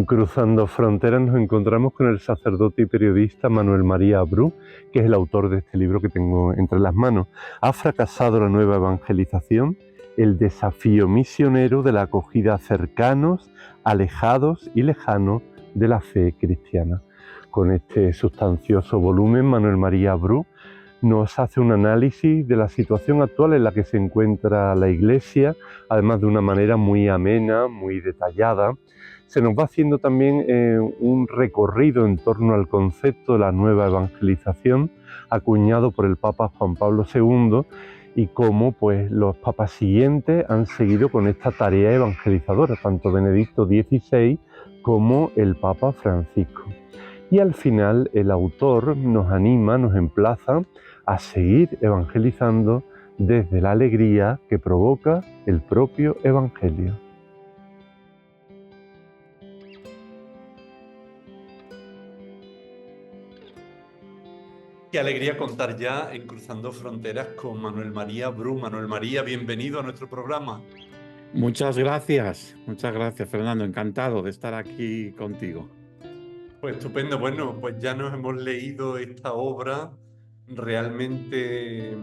Cruzando Fronteras nos encontramos con el sacerdote y periodista Manuel María Abrú, que es el autor de este libro que tengo entre las manos. ¿Ha fracasado la nueva evangelización? El desafío misionero de la acogida a cercanos, alejados y lejanos de la fe cristiana. Con este sustancioso volumen, Manuel María Abrú nos hace un análisis de la situación actual en la que se encuentra la Iglesia, además de una manera muy amena, muy detallada. Se nos va haciendo también un recorrido en torno al concepto de la nueva evangelización, acuñado por el Papa Juan Pablo II, y cómo pues, los papas siguientes han seguido con esta tarea evangelizadora, tanto Benedicto XVI como el Papa Francisco. Y al final el autor nos anima, nos emplaza a seguir evangelizando desde la alegría que provoca el propio Evangelio. Qué alegría contar ya en Cruzando Fronteras con Manuel María Bru. Manuel María, bienvenido a nuestro programa. Muchas gracias, Fernando. Encantado de estar aquí contigo. Pues estupendo. Bueno, pues ya nos hemos leído esta obra, realmente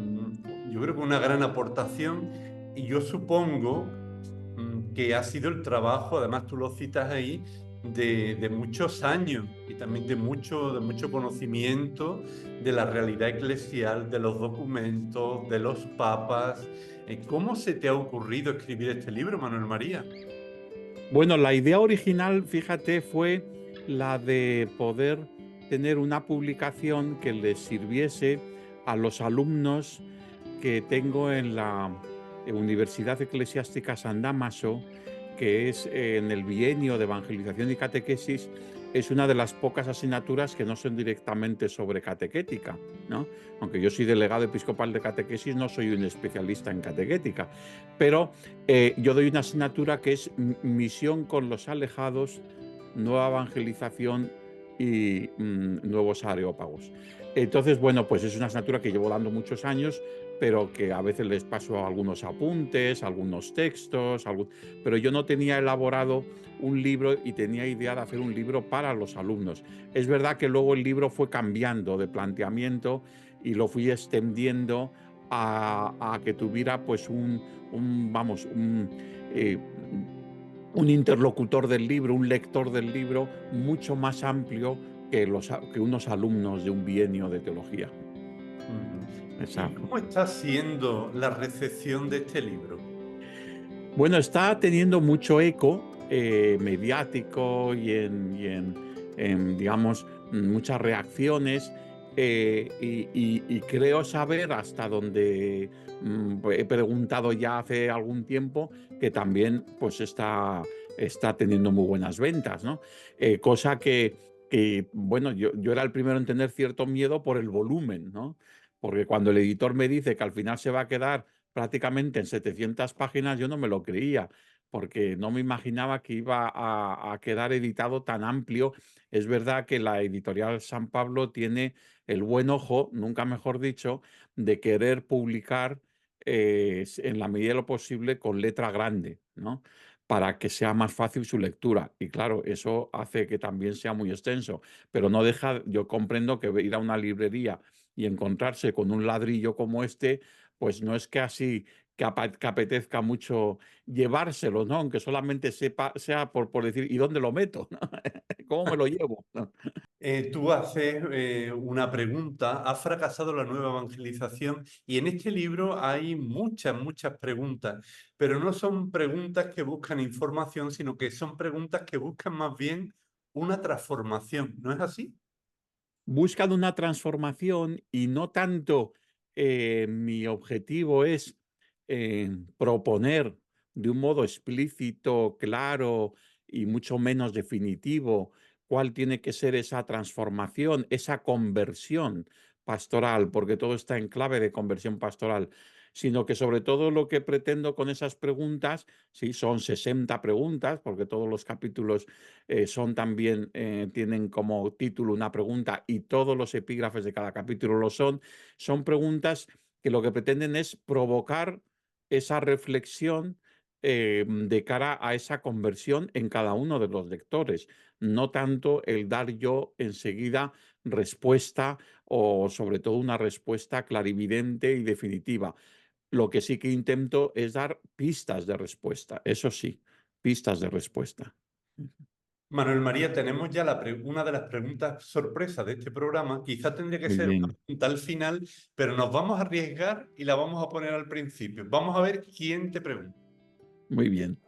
yo creo que una gran aportación, y yo supongo que ha sido el trabajo, además tú lo citas ahí, de muchos años y también de mucho conocimiento de la realidad eclesial, de los documentos, de los papas. ¿Cómo se te ha ocurrido escribir este libro, Manuel María? Bueno, la idea original, fíjate, fue la de poder tener una publicación que les sirviese a los alumnos que tengo en la Universidad Eclesiástica San Dámaso, que es en el bienio de Evangelización y Catequesis. Es una de las pocas asignaturas que no son directamente sobre catequética, ¿no? Aunque yo soy delegado episcopal de catequesis, no soy un especialista en catequética, pero yo doy una asignatura que es misión con los alejados, nueva evangelización y nuevos areópagos. Entonces, bueno, pues es una asignatura que llevo dando muchos años, pero que a veces les paso algunos apuntes, algunos textos, pero yo no tenía elaborado un libro y tenía idea de hacer un libro para los alumnos. Es verdad que luego el libro fue cambiando de planteamiento y lo fui extendiendo a que tuviera pues un interlocutor del libro, un lector del libro mucho más amplio que unos alumnos de un bienio de teología. ¿Y cómo está siendo la recepción de este libro? Bueno, está teniendo mucho eco mediático y digamos, muchas reacciones y creo saber hasta donde he preguntado ya hace algún tiempo que también pues está teniendo muy buenas ventas, ¿no? Cosa que, bueno, yo era el primero en tener cierto miedo por el volumen, ¿no? Porque cuando el editor me dice que al final se va a quedar prácticamente en 700 páginas, yo no me lo creía, porque no me imaginaba que iba a quedar editado tan amplio. Es verdad que la editorial San Pablo tiene el buen ojo, nunca mejor dicho, de querer publicar en la medida de lo posible con letra grande, ¿no? Para que sea más fácil su lectura. Y claro, eso hace que también sea muy extenso, pero no deja, yo comprendo que ir a una librería y encontrarse con un ladrillo como este, pues no es que así que apetezca mucho llevárselo, ¿no? Aunque solamente sea por decir, ¿y dónde lo meto? ¿Cómo me lo llevo? Tú haces una pregunta, ¿ha fracasado la nueva evangelización? Y en este libro hay muchas preguntas, pero no son preguntas que buscan información, sino que son preguntas que buscan más bien una transformación, ¿no es así? Buscan una transformación y no tanto mi objetivo es proponer de un modo explícito, claro y mucho menos definitivo cuál tiene que ser esa transformación, esa conversión pastoral, porque todo está en clave de conversión pastoral, sino que sobre todo lo que pretendo con esas preguntas, sí, son 60 preguntas, porque todos los capítulos son también, tienen como título una pregunta y todos los epígrafes de cada capítulo lo son preguntas que lo que pretenden es provocar esa reflexión de cara a esa conversión en cada uno de los lectores, no tanto el dar yo enseguida respuesta o sobre todo una respuesta clarividente y definitiva. Lo que sí que intento es dar pistas de respuesta, eso sí, pistas de respuesta. Manuel María, tenemos ya una de las preguntas sorpresa de este programa. Quizás tendría que Muy ser una bien, pregunta al final, pero nos vamos a arriesgar y la vamos a poner al principio. Vamos a ver quién te pregunta. muy bien.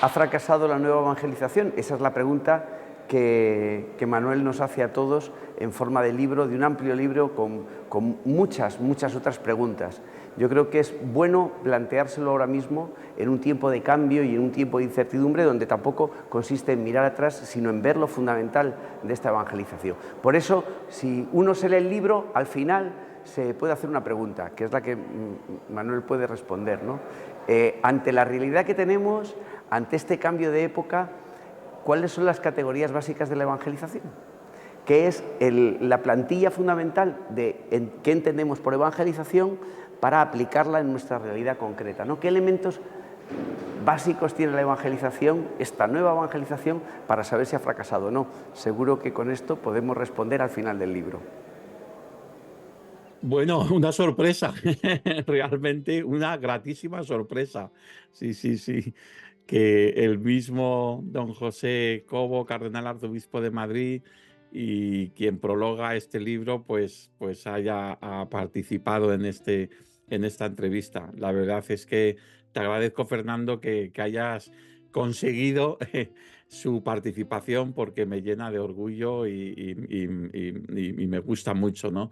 ¿Ha fracasado la nueva evangelización? Esa es la pregunta que Manuel nos hace a todos en forma de libro, de un amplio libro con muchas otras preguntas. Yo creo que es bueno planteárselo ahora mismo en un tiempo de cambio y en un tiempo de incertidumbre donde tampoco consiste en mirar atrás, sino en ver lo fundamental de esta evangelización. Por eso, si uno se lee el libro, al final se puede hacer una pregunta, que es la que Manuel puede responder, ¿no? Ante la realidad que tenemos, ante este cambio de época, ¿cuáles son las categorías básicas de la evangelización? ¿Qué es la plantilla fundamental de qué entendemos por evangelización para aplicarla en nuestra realidad concreta, ¿no? ¿Qué elementos básicos tiene la evangelización, esta nueva evangelización, para saber si ha fracasado o no? Seguro que con esto podemos responder al final del libro. Bueno, una sorpresa, realmente una gratísima sorpresa. Sí, sí, sí, que el mismo don José Cobo, cardenal arzobispo de Madrid, y quien prologa este libro, pues ha participado en esta entrevista. La verdad es que te agradezco, Fernando, que hayas conseguido su participación porque me llena de orgullo y me gusta mucho, ¿no?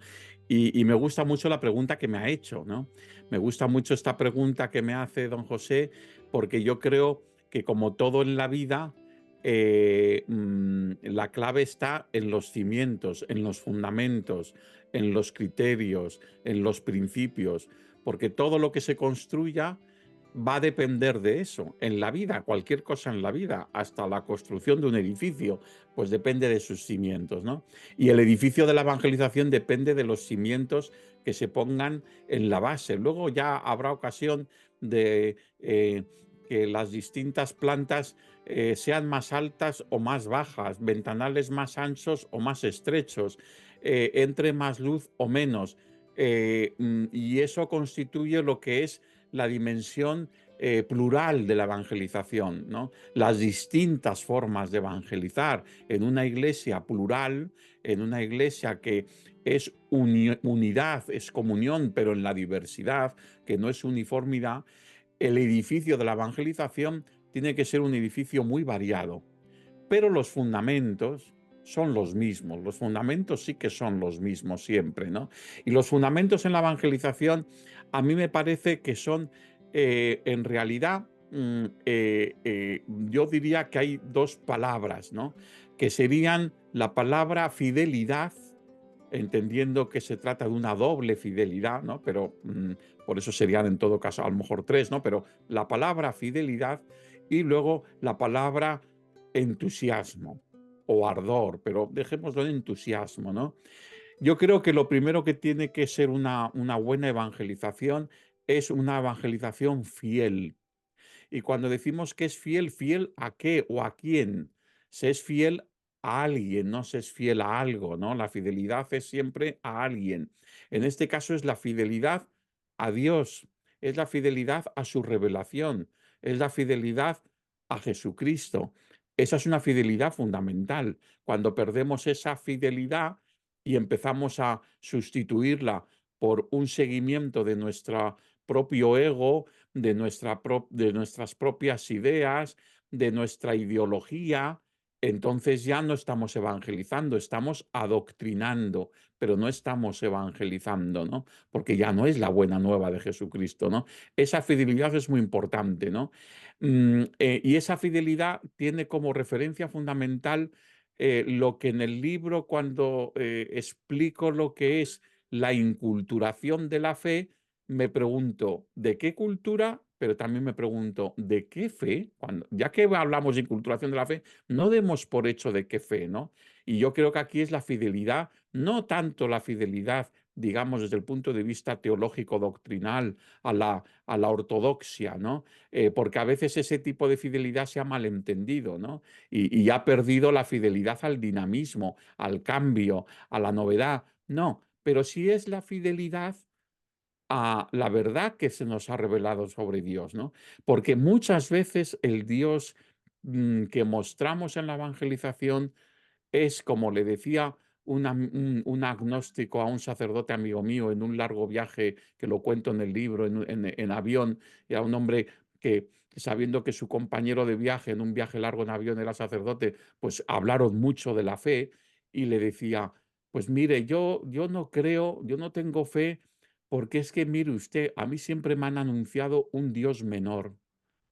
Y me gusta mucho la pregunta que me ha hecho, ¿no? Me gusta mucho esta pregunta que me hace don José, porque yo creo que como todo en la vida, la clave está en los cimientos, en los fundamentos, en los criterios, en los principios, porque todo lo que se construya va a depender de eso. En la vida, cualquier cosa en la vida, hasta la construcción de un edificio, pues depende de sus cimientos, ¿no? Y el edificio de la evangelización depende de los cimientos que se pongan en la base. Luego ya habrá ocasión de que las distintas plantas sean más altas o más bajas, ventanales más anchos o más estrechos, entre más luz o menos. Y eso constituye lo que es la dimensión plural de la evangelización, ¿no? Las distintas formas de evangelizar en una iglesia plural, en una iglesia que es unidad, es comunión, pero en la diversidad, que no es uniformidad. El edificio de la evangelización tiene que ser un edificio muy variado, pero los fundamentos son los mismos, los fundamentos sí que son los mismos siempre, ¿no? Y los fundamentos en la evangelización a mí me parece que son, en realidad, yo diría que hay dos palabras, ¿no? Que serían la palabra fidelidad, entendiendo que se trata de una doble fidelidad, ¿no? Pero por eso serían en todo caso a lo mejor tres, ¿no? Pero la palabra fidelidad y luego la palabra entusiasmo o ardor, pero dejémoslo en entusiasmo, ¿no? Yo creo que lo primero que tiene que ser una buena evangelización es una evangelización fiel. Y cuando decimos que es fiel, ¿fiel a qué o a quién? Se es fiel a alguien, no se es fiel a algo, ¿no? La fidelidad es siempre a alguien. En este caso es la fidelidad a Dios, es la fidelidad a su revelación, es la fidelidad a Jesucristo. Esa es una fidelidad fundamental. Cuando perdemos esa fidelidad y empezamos a sustituirla por un seguimiento de nuestro propio ego, de nuestras propias ideas, de nuestra ideología, entonces ya no estamos evangelizando, estamos adoctrinando, pero no estamos evangelizando, ¿no? Porque ya no es la buena nueva de Jesucristo, ¿no? Esa fidelidad es muy importante, ¿no? Y esa fidelidad tiene como referencia fundamental lo que en el libro, cuando explico lo que es la inculturación de la fe, me pregunto, ¿de qué cultura? Pero también me pregunto, ¿de qué fe? Ya que hablamos de inculturación de la fe, no demos por hecho de qué fe, ¿no? Y yo creo que aquí es la fidelidad, no tanto la fidelidad digamos, desde el punto de vista teológico doctrinal a la ortodoxia, ¿no? Porque a veces ese tipo de fidelidad se ha malentendido, ¿no? Y ha perdido la fidelidad al dinamismo, al cambio, a la novedad. No, pero sí es la fidelidad a la verdad que se nos ha revelado sobre Dios, ¿no? Porque muchas veces el Dios que mostramos en la evangelización es, como le decía un agnóstico a un sacerdote amigo mío en un largo viaje, que lo cuento en el libro, en avión, y a un hombre que, sabiendo que su compañero de viaje, en un viaje largo en avión, era sacerdote, pues hablaron mucho de la fe, y le decía, pues mire, yo no creo, yo no tengo fe, porque es que, mire usted, a mí siempre me han anunciado un Dios menor,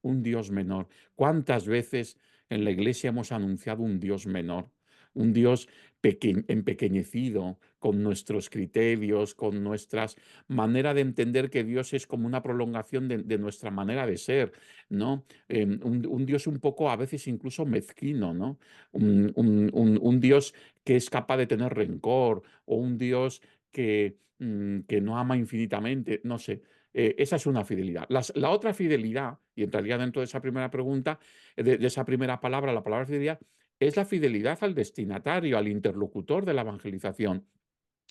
un Dios menor. ¿Cuántas veces en la iglesia hemos anunciado un Dios menor? Un Dios empequeñecido, con nuestros criterios, con nuestras manera de entender que Dios es como una prolongación de nuestra manera de ser, ¿no? Un Dios un poco, a veces incluso mezquino, ¿no? Un Dios que es capaz de tener rencor, o un Dios que no ama infinitamente, no sé. Esa es una fidelidad. La otra fidelidad, y entraría dentro de esa primera pregunta, de esa primera palabra, la palabra fidelidad, es la fidelidad al destinatario, al interlocutor de la evangelización.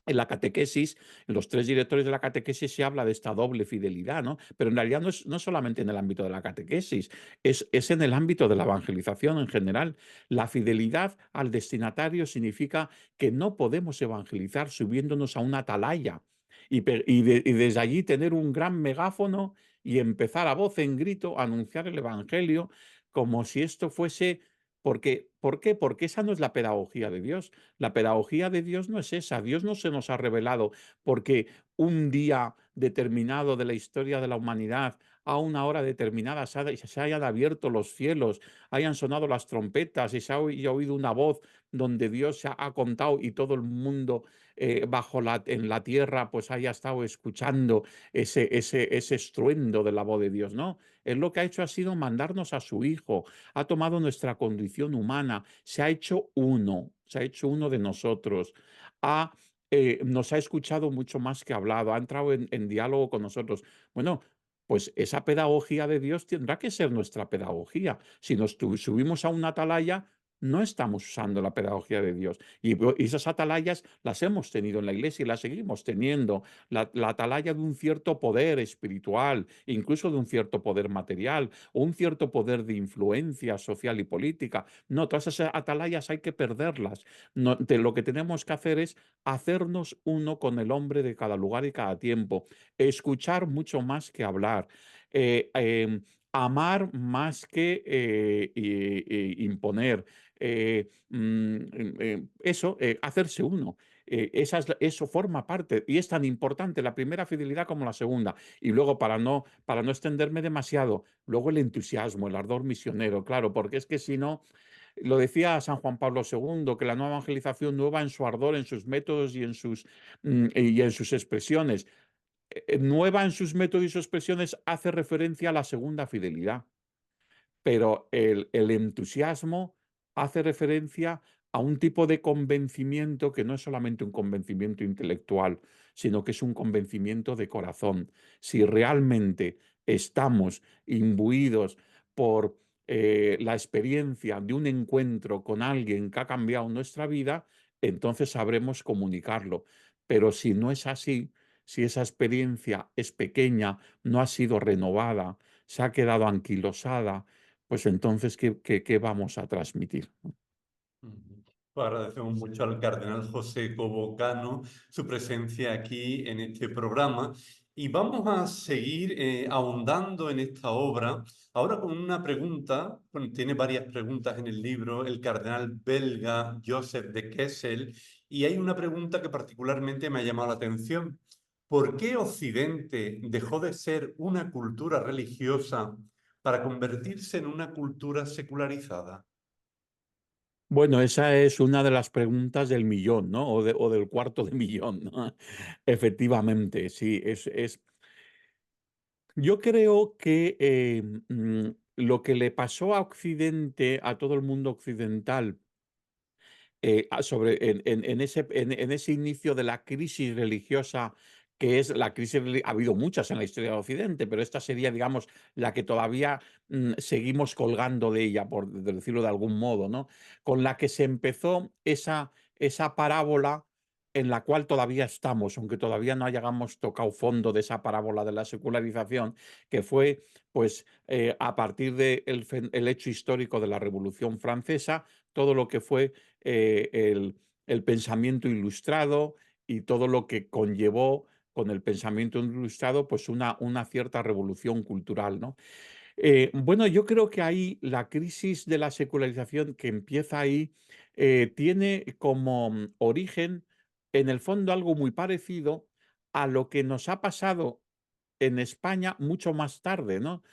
En la catequesis, en los 3 directores de la catequesis se habla de esta doble fidelidad, ¿no? Pero en realidad no es solamente en el ámbito de la catequesis, es en el ámbito de la evangelización en general. La fidelidad al destinatario significa que no podemos evangelizar subiéndonos a una atalaya y desde allí tener un gran megáfono y empezar a voz en grito a anunciar el evangelio como si esto fuese. ¿Por qué? Porque esa no es la pedagogía de Dios. La pedagogía de Dios no es esa. Dios no se nos ha revelado porque un día determinado de la historia de la humanidad, a una hora determinada, se hayan abierto los cielos, hayan sonado las trompetas y se haya oído una voz donde Dios se ha contado, y todo el mundo en la tierra pues haya estado escuchando ese estruendo de la voz de Dios. No, Él lo que ha hecho ha sido mandarnos a su Hijo, ha tomado nuestra condición humana, se ha hecho uno de nosotros, nos ha escuchado mucho más que hablado, ha entrado en diálogo con nosotros. Bueno, pues esa pedagogía de Dios tendrá que ser nuestra pedagogía. Si nos subimos a una atalaya, no estamos usando la pedagogía de Dios. Y esas atalayas las hemos tenido en la iglesia y las seguimos teniendo. La atalaya de un cierto poder espiritual, incluso de un cierto poder material, o un cierto poder de influencia social y política. No, todas esas atalayas hay que perderlas. No, lo que tenemos que hacer es hacernos uno con el hombre de cada lugar y cada tiempo, escuchar mucho más que hablar, amar más que imponer, hacerse uno. Eso forma parte y es tan importante la primera fidelidad como la segunda. Y luego, para no extenderme demasiado, luego el entusiasmo, el ardor misionero, claro, porque es que si no, lo decía San Juan Pablo II, que la nueva evangelización, nueva en su ardor, en sus métodos y en sus expresiones, nueva en sus métodos y sus expresiones, hace referencia a la segunda fidelidad, pero el entusiasmo hace referencia a un tipo de convencimiento que no es solamente un convencimiento intelectual, sino que es un convencimiento de corazón. Si realmente estamos imbuidos por la experiencia de un encuentro con alguien que ha cambiado nuestra vida, entonces sabremos comunicarlo. Pero si no es así, si esa experiencia es pequeña, no ha sido renovada, se ha quedado anquilosada, pues entonces, ¿qué vamos a transmitir? Ujú. Pues agradecemos mucho al cardenal José Cobo Cano su presencia aquí en este programa y vamos a seguir ahondando en esta obra. Ahora con una pregunta, bueno, tiene varias preguntas en el libro, el cardenal belga Joseph de Kessel, y hay una pregunta que particularmente me ha llamado la atención. ¿Por qué Occidente dejó de ser una cultura religiosa para convertirse en una cultura secularizada? Bueno, esa es una de las preguntas del millón, ¿no? O del cuarto de millón, ¿no? Efectivamente, sí, yo creo que lo que le pasó a Occidente, a todo el mundo occidental, en ese inicio de la crisis religiosa, que es la crisis, ha habido muchas en la historia de Occidente, pero esta sería, digamos, la que todavía seguimos colgando de ella, por decirlo de algún modo, ¿no? Con la que se empezó esa parábola en la cual todavía estamos, aunque todavía no hayamos tocado fondo de esa parábola de la secularización, que fue, pues, a partir del el hecho histórico de la Revolución Francesa, todo lo que fue el pensamiento ilustrado y todo lo que conllevó con el pensamiento ilustrado, pues una cierta revolución cultural, ¿no? Bueno, yo creo que ahí la crisis de la secularización que empieza ahí tiene como origen, en el fondo, algo muy parecido a lo que nos ha pasado en España mucho más tarde, ¿no?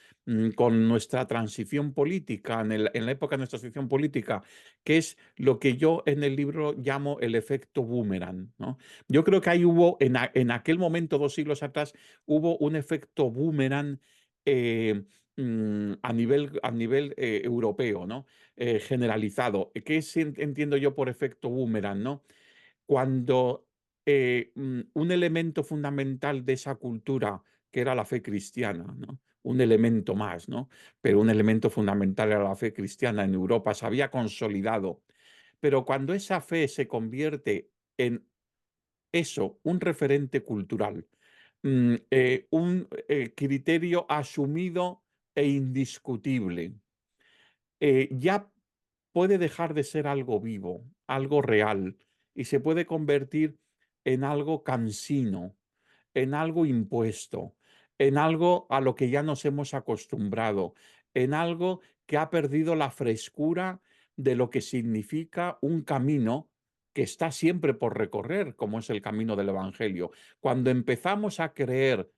Con nuestra transición política, en la época de nuestra transición política, que es lo que yo en el libro llamo el efecto boomerang, ¿no? Yo creo que ahí hubo, en aquel momento, 2 siglos atrás, hubo un efecto boomerang eh, a nivel europeo, ¿no? Generalizado. ¿Qué entiendo yo por efecto boomerang, no? Cuando un elemento fundamental de esa cultura, que era la fe cristiana, ¿no? Un elemento más, ¿no? Pero un elemento fundamental era la fe cristiana en Europa, se había consolidado. Pero cuando esa fe se convierte en eso, un referente cultural, un criterio asumido e indiscutible, ya puede dejar de ser algo vivo, algo real, y se puede convertir en algo cansino, en algo impuesto, en algo a lo que ya nos hemos acostumbrado, en algo que ha perdido la frescura de lo que significa un camino que está siempre por recorrer, como es el camino del Evangelio. Cuando empezamos a creer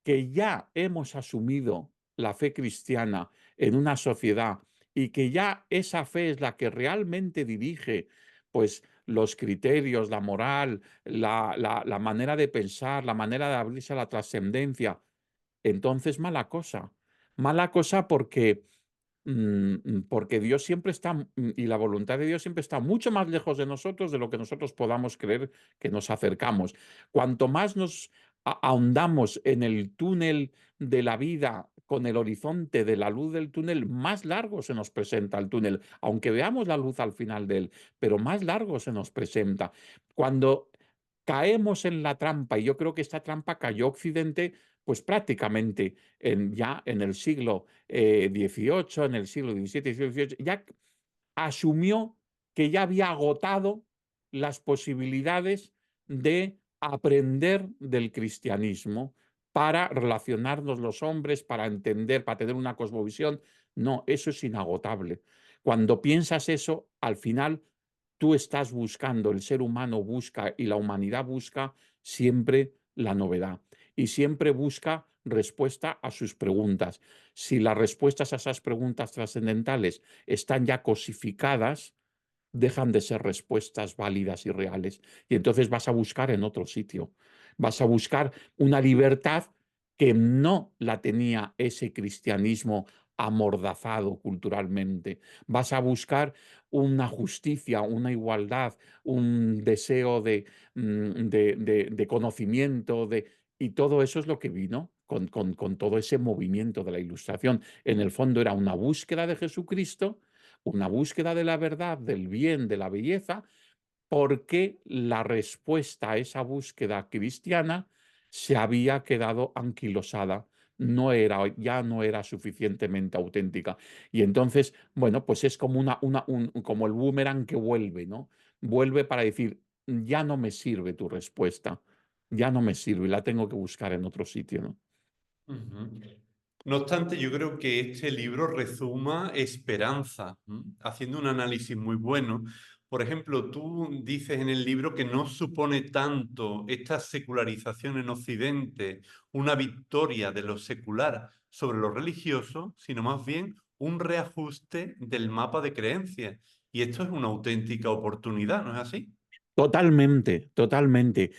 que ya hemos asumido la fe cristiana en una sociedad y que ya esa fe es la que realmente dirige, pues, los criterios, la moral, la manera de pensar, la manera de abrirse a la trascendencia, entonces mala cosa. Mala cosa porque Dios siempre está, y la voluntad de Dios siempre está mucho más lejos de nosotros de lo que nosotros podamos creer que nos acercamos. Cuanto más nos ahondamos en el túnel de la vida, con el horizonte de la luz del túnel, más largo se nos presenta el túnel, aunque veamos la luz al final de él, pero más largo se nos presenta. Cuando caemos en la trampa, y yo creo que esta trampa cayó Occidente, pues prácticamente ya en el siglo XVIII, en el siglo XVII, siglo XVIII, ya asumió que ya había agotado las posibilidades de aprender del cristianismo para relacionarnos los hombres, para entender, para tener una cosmovisión. No, eso es inagotable. Cuando piensas eso, al final tú estás buscando, el ser humano busca y la humanidad busca siempre la novedad y siempre busca respuesta a sus preguntas. Si las respuestas a esas preguntas trascendentales están ya cosificadas, dejan de ser respuestas válidas y reales. Y entonces vas a buscar en otro sitio. Vas a buscar una libertad que no la tenía ese cristianismo amordazado culturalmente. Vas a buscar una justicia, una igualdad, un deseo de conocimiento, y todo eso es lo que vino con todo ese movimiento de la Ilustración. En el fondo era una búsqueda de Jesucristo, una búsqueda de la verdad, del bien, de la belleza, porque la respuesta a esa búsqueda cristiana se había quedado anquilosada, ya no era suficientemente auténtica. Y entonces, bueno, pues es como, como el boomerang que vuelve, ¿no? Vuelve para decir, ya no me sirve tu respuesta, ya no me sirve, la tengo que buscar en otro sitio, ¿no? Ujú. No obstante, yo creo que este libro rezuma esperanza, haciendo un análisis muy bueno. Por ejemplo, tú dices en el libro que no supone tanto esta secularización en Occidente una victoria de lo secular sobre lo religioso, sino más bien un reajuste del mapa de creencias. Y esto es una auténtica oportunidad, ¿no es así? Totalmente, totalmente.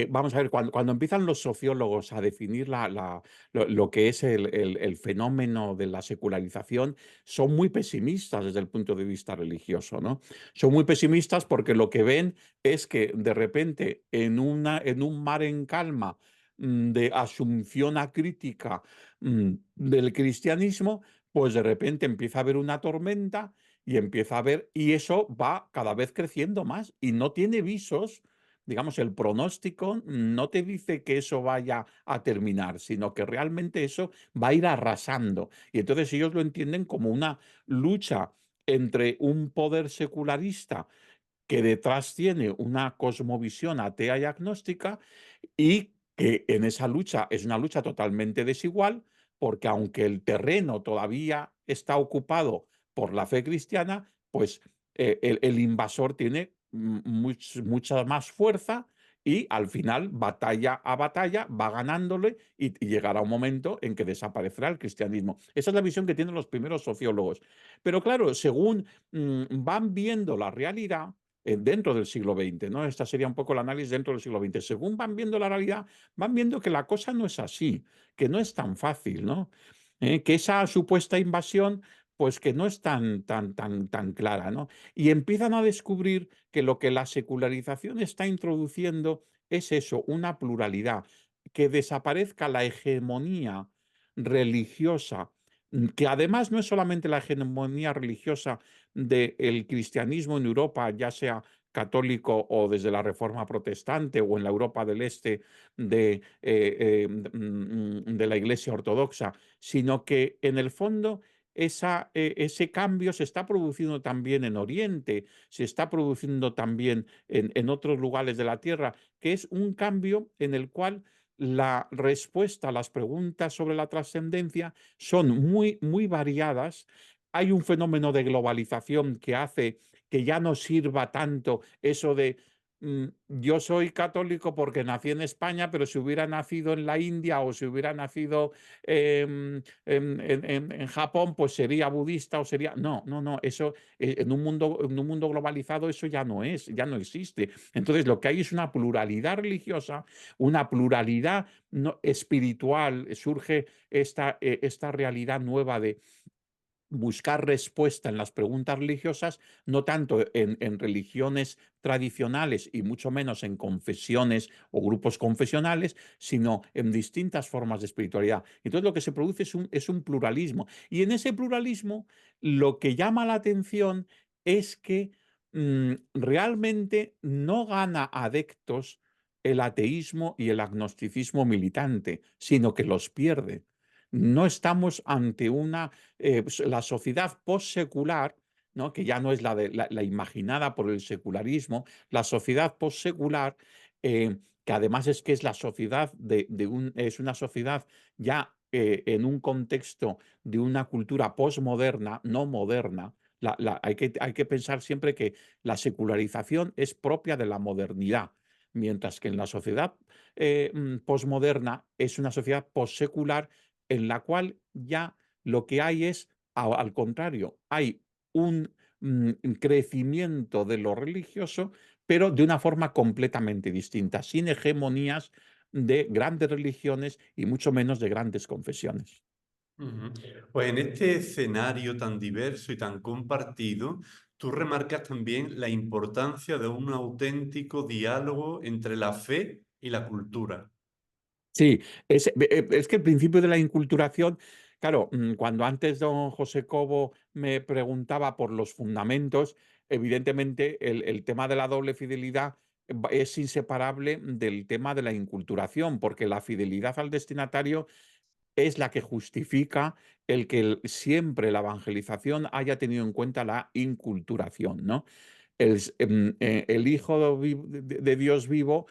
vamos a ver, cuando empiezan los sociólogos a definir lo que es el fenómeno de la secularización, son muy pesimistas desde el punto de vista religioso, ¿no? Son muy pesimistas porque lo que ven es que de repente en un mar en calma de asunción acrítica del cristianismo, pues de repente empieza a haber una tormenta y empieza a haber, y eso va cada vez creciendo más y no tiene visos. Digamos, el pronóstico no te dice que eso vaya a terminar, sino que realmente eso va a ir arrasando. Y entonces ellos lo entienden como una lucha entre un poder secularista que detrás tiene una cosmovisión atea y agnóstica, y que en esa lucha es una lucha totalmente desigual, porque aunque el terreno todavía está ocupado por la fe cristiana, pues el invasor tiene mucha más fuerza y al final, batalla a batalla, va ganándole y llegará un momento en que desaparecerá el cristianismo. Esa es la visión que tienen los primeros sociólogos. Pero claro, según van viendo la realidad, dentro del siglo XX, ¿no? Esta sería un poco el análisis dentro del siglo XX. Según van viendo la realidad, van viendo que la cosa no es así, que no es tan fácil, ¿no? Que esa supuesta invasión, pues que no es tan clara, ¿no? Y empiezan a descubrir que lo que la secularización está introduciendo es eso, una pluralidad, que desaparezca la hegemonía religiosa, que además no es solamente la hegemonía religiosa del cristianismo en Europa, ya sea católico o desde la Reforma protestante o en la Europa del Este de la Iglesia ortodoxa, sino que en el fondo ese cambio se está produciendo también en Oriente, se está produciendo también en otros lugares de la Tierra, que es un cambio en el cual la respuesta a las preguntas sobre la trascendencia son muy variadas. Hay un fenómeno de globalización que hace que ya no sirva tanto eso de yo soy católico porque nací en España, pero si hubiera nacido en la India o si hubiera nacido en Japón, pues sería budista o sería... No, no, no, eso en un mundo globalizado eso ya no es, ya no existe. Entonces lo que hay es una pluralidad religiosa, una pluralidad espiritual, surge esta realidad nueva de buscar respuesta en las preguntas religiosas, no tanto en religiones tradicionales y mucho menos en confesiones o grupos confesionales, sino en distintas formas de espiritualidad. Entonces lo que se produce es un pluralismo. Y en ese pluralismo lo que llama la atención es que realmente no gana adeptos el ateísmo y el agnosticismo militante, sino que los pierde. No estamos ante la sociedad postsecular, ¿no? Que ya no es la imaginada por el secularismo, la sociedad postsecular, que además es que es la sociedad es una sociedad ya en un contexto de una cultura postmoderna, no moderna. Hay que pensar siempre que la secularización es propia de la modernidad, mientras que en la sociedad postmoderna es una sociedad postsecular en la cual ya lo que hay es, al contrario, hay un crecimiento de lo religioso, pero de una forma completamente distinta, sin hegemonías de grandes religiones y mucho menos de grandes confesiones. Ujú. Pues en este escenario tan diverso y tan compartido, tú remarcas también la importancia de un auténtico diálogo entre la fe y la cultura. Sí, es que el principio de la inculturación, claro, cuando antes don José Cobo me preguntaba por los fundamentos, evidentemente el tema de la doble fidelidad es inseparable del tema de la inculturación, porque la fidelidad al destinatario es la que justifica el que siempre la evangelización haya tenido en cuenta la inculturación, ¿no? El Hijo de Dios vivo,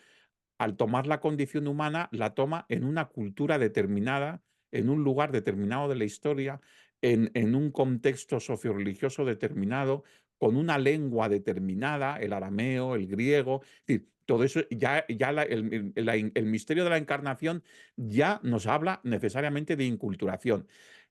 al tomar la condición humana, la toma en una cultura determinada, en un lugar determinado de la historia, en un contexto socioreligioso determinado, con una lengua determinada, el arameo, el griego. Es decir, todo eso, ya el misterio de la encarnación ya nos habla necesariamente de inculturación.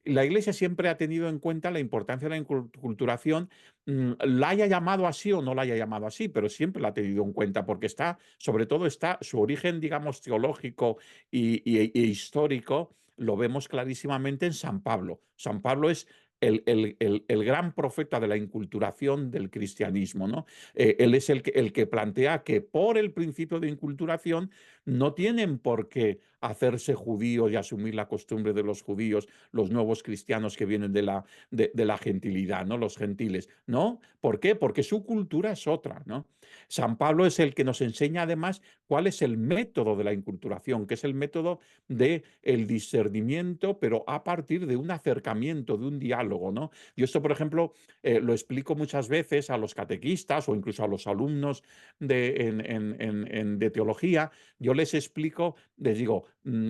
la Iglesia siempre ha tenido en cuenta la importancia de la inculturación, la haya llamado así o no la haya llamado así, pero siempre la ha tenido en cuenta porque está, sobre todo está su origen, digamos, teológico e histórico, lo vemos clarísimamente en San Pablo. San Pablo es el gran profeta de la inculturación del cristianismo, ¿no? Él es el que plantea que por el principio de inculturación no tienen por qué hacerse judíos y asumir la costumbre de los judíos, los nuevos cristianos que vienen de la gentilidad, ¿no? Los gentiles, ¿no? ¿Por qué? Porque su cultura es otra, ¿no? San Pablo es el que nos enseña además cuál es el método de la inculturación, que es el método del discernimiento, pero a partir de un acercamiento, de un diálogo, ¿no? Yo esto, por ejemplo, lo explico muchas veces a los catequistas o incluso a los alumnos de teología. Yo les explico, les digo,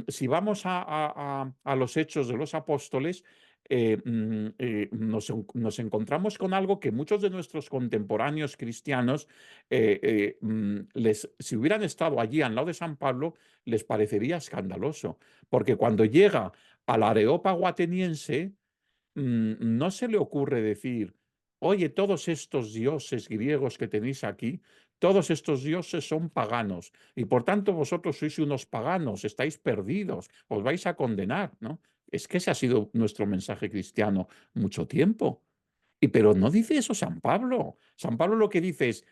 si vamos a los hechos de los apóstoles, nos encontramos con algo que muchos de nuestros contemporáneos cristianos, si hubieran estado allí al lado de San Pablo, les parecería escandaloso, porque cuando llega al Areópago ateniense, no se le ocurre decir, oye, todos estos dioses griegos que tenéis aquí, todos estos dioses son paganos y por tanto vosotros sois unos paganos, estáis perdidos, os vais a condenar, ¿no? Es que ese ha sido nuestro mensaje cristiano mucho tiempo. Pero no dice eso San Pablo. San Pablo lo que dice es,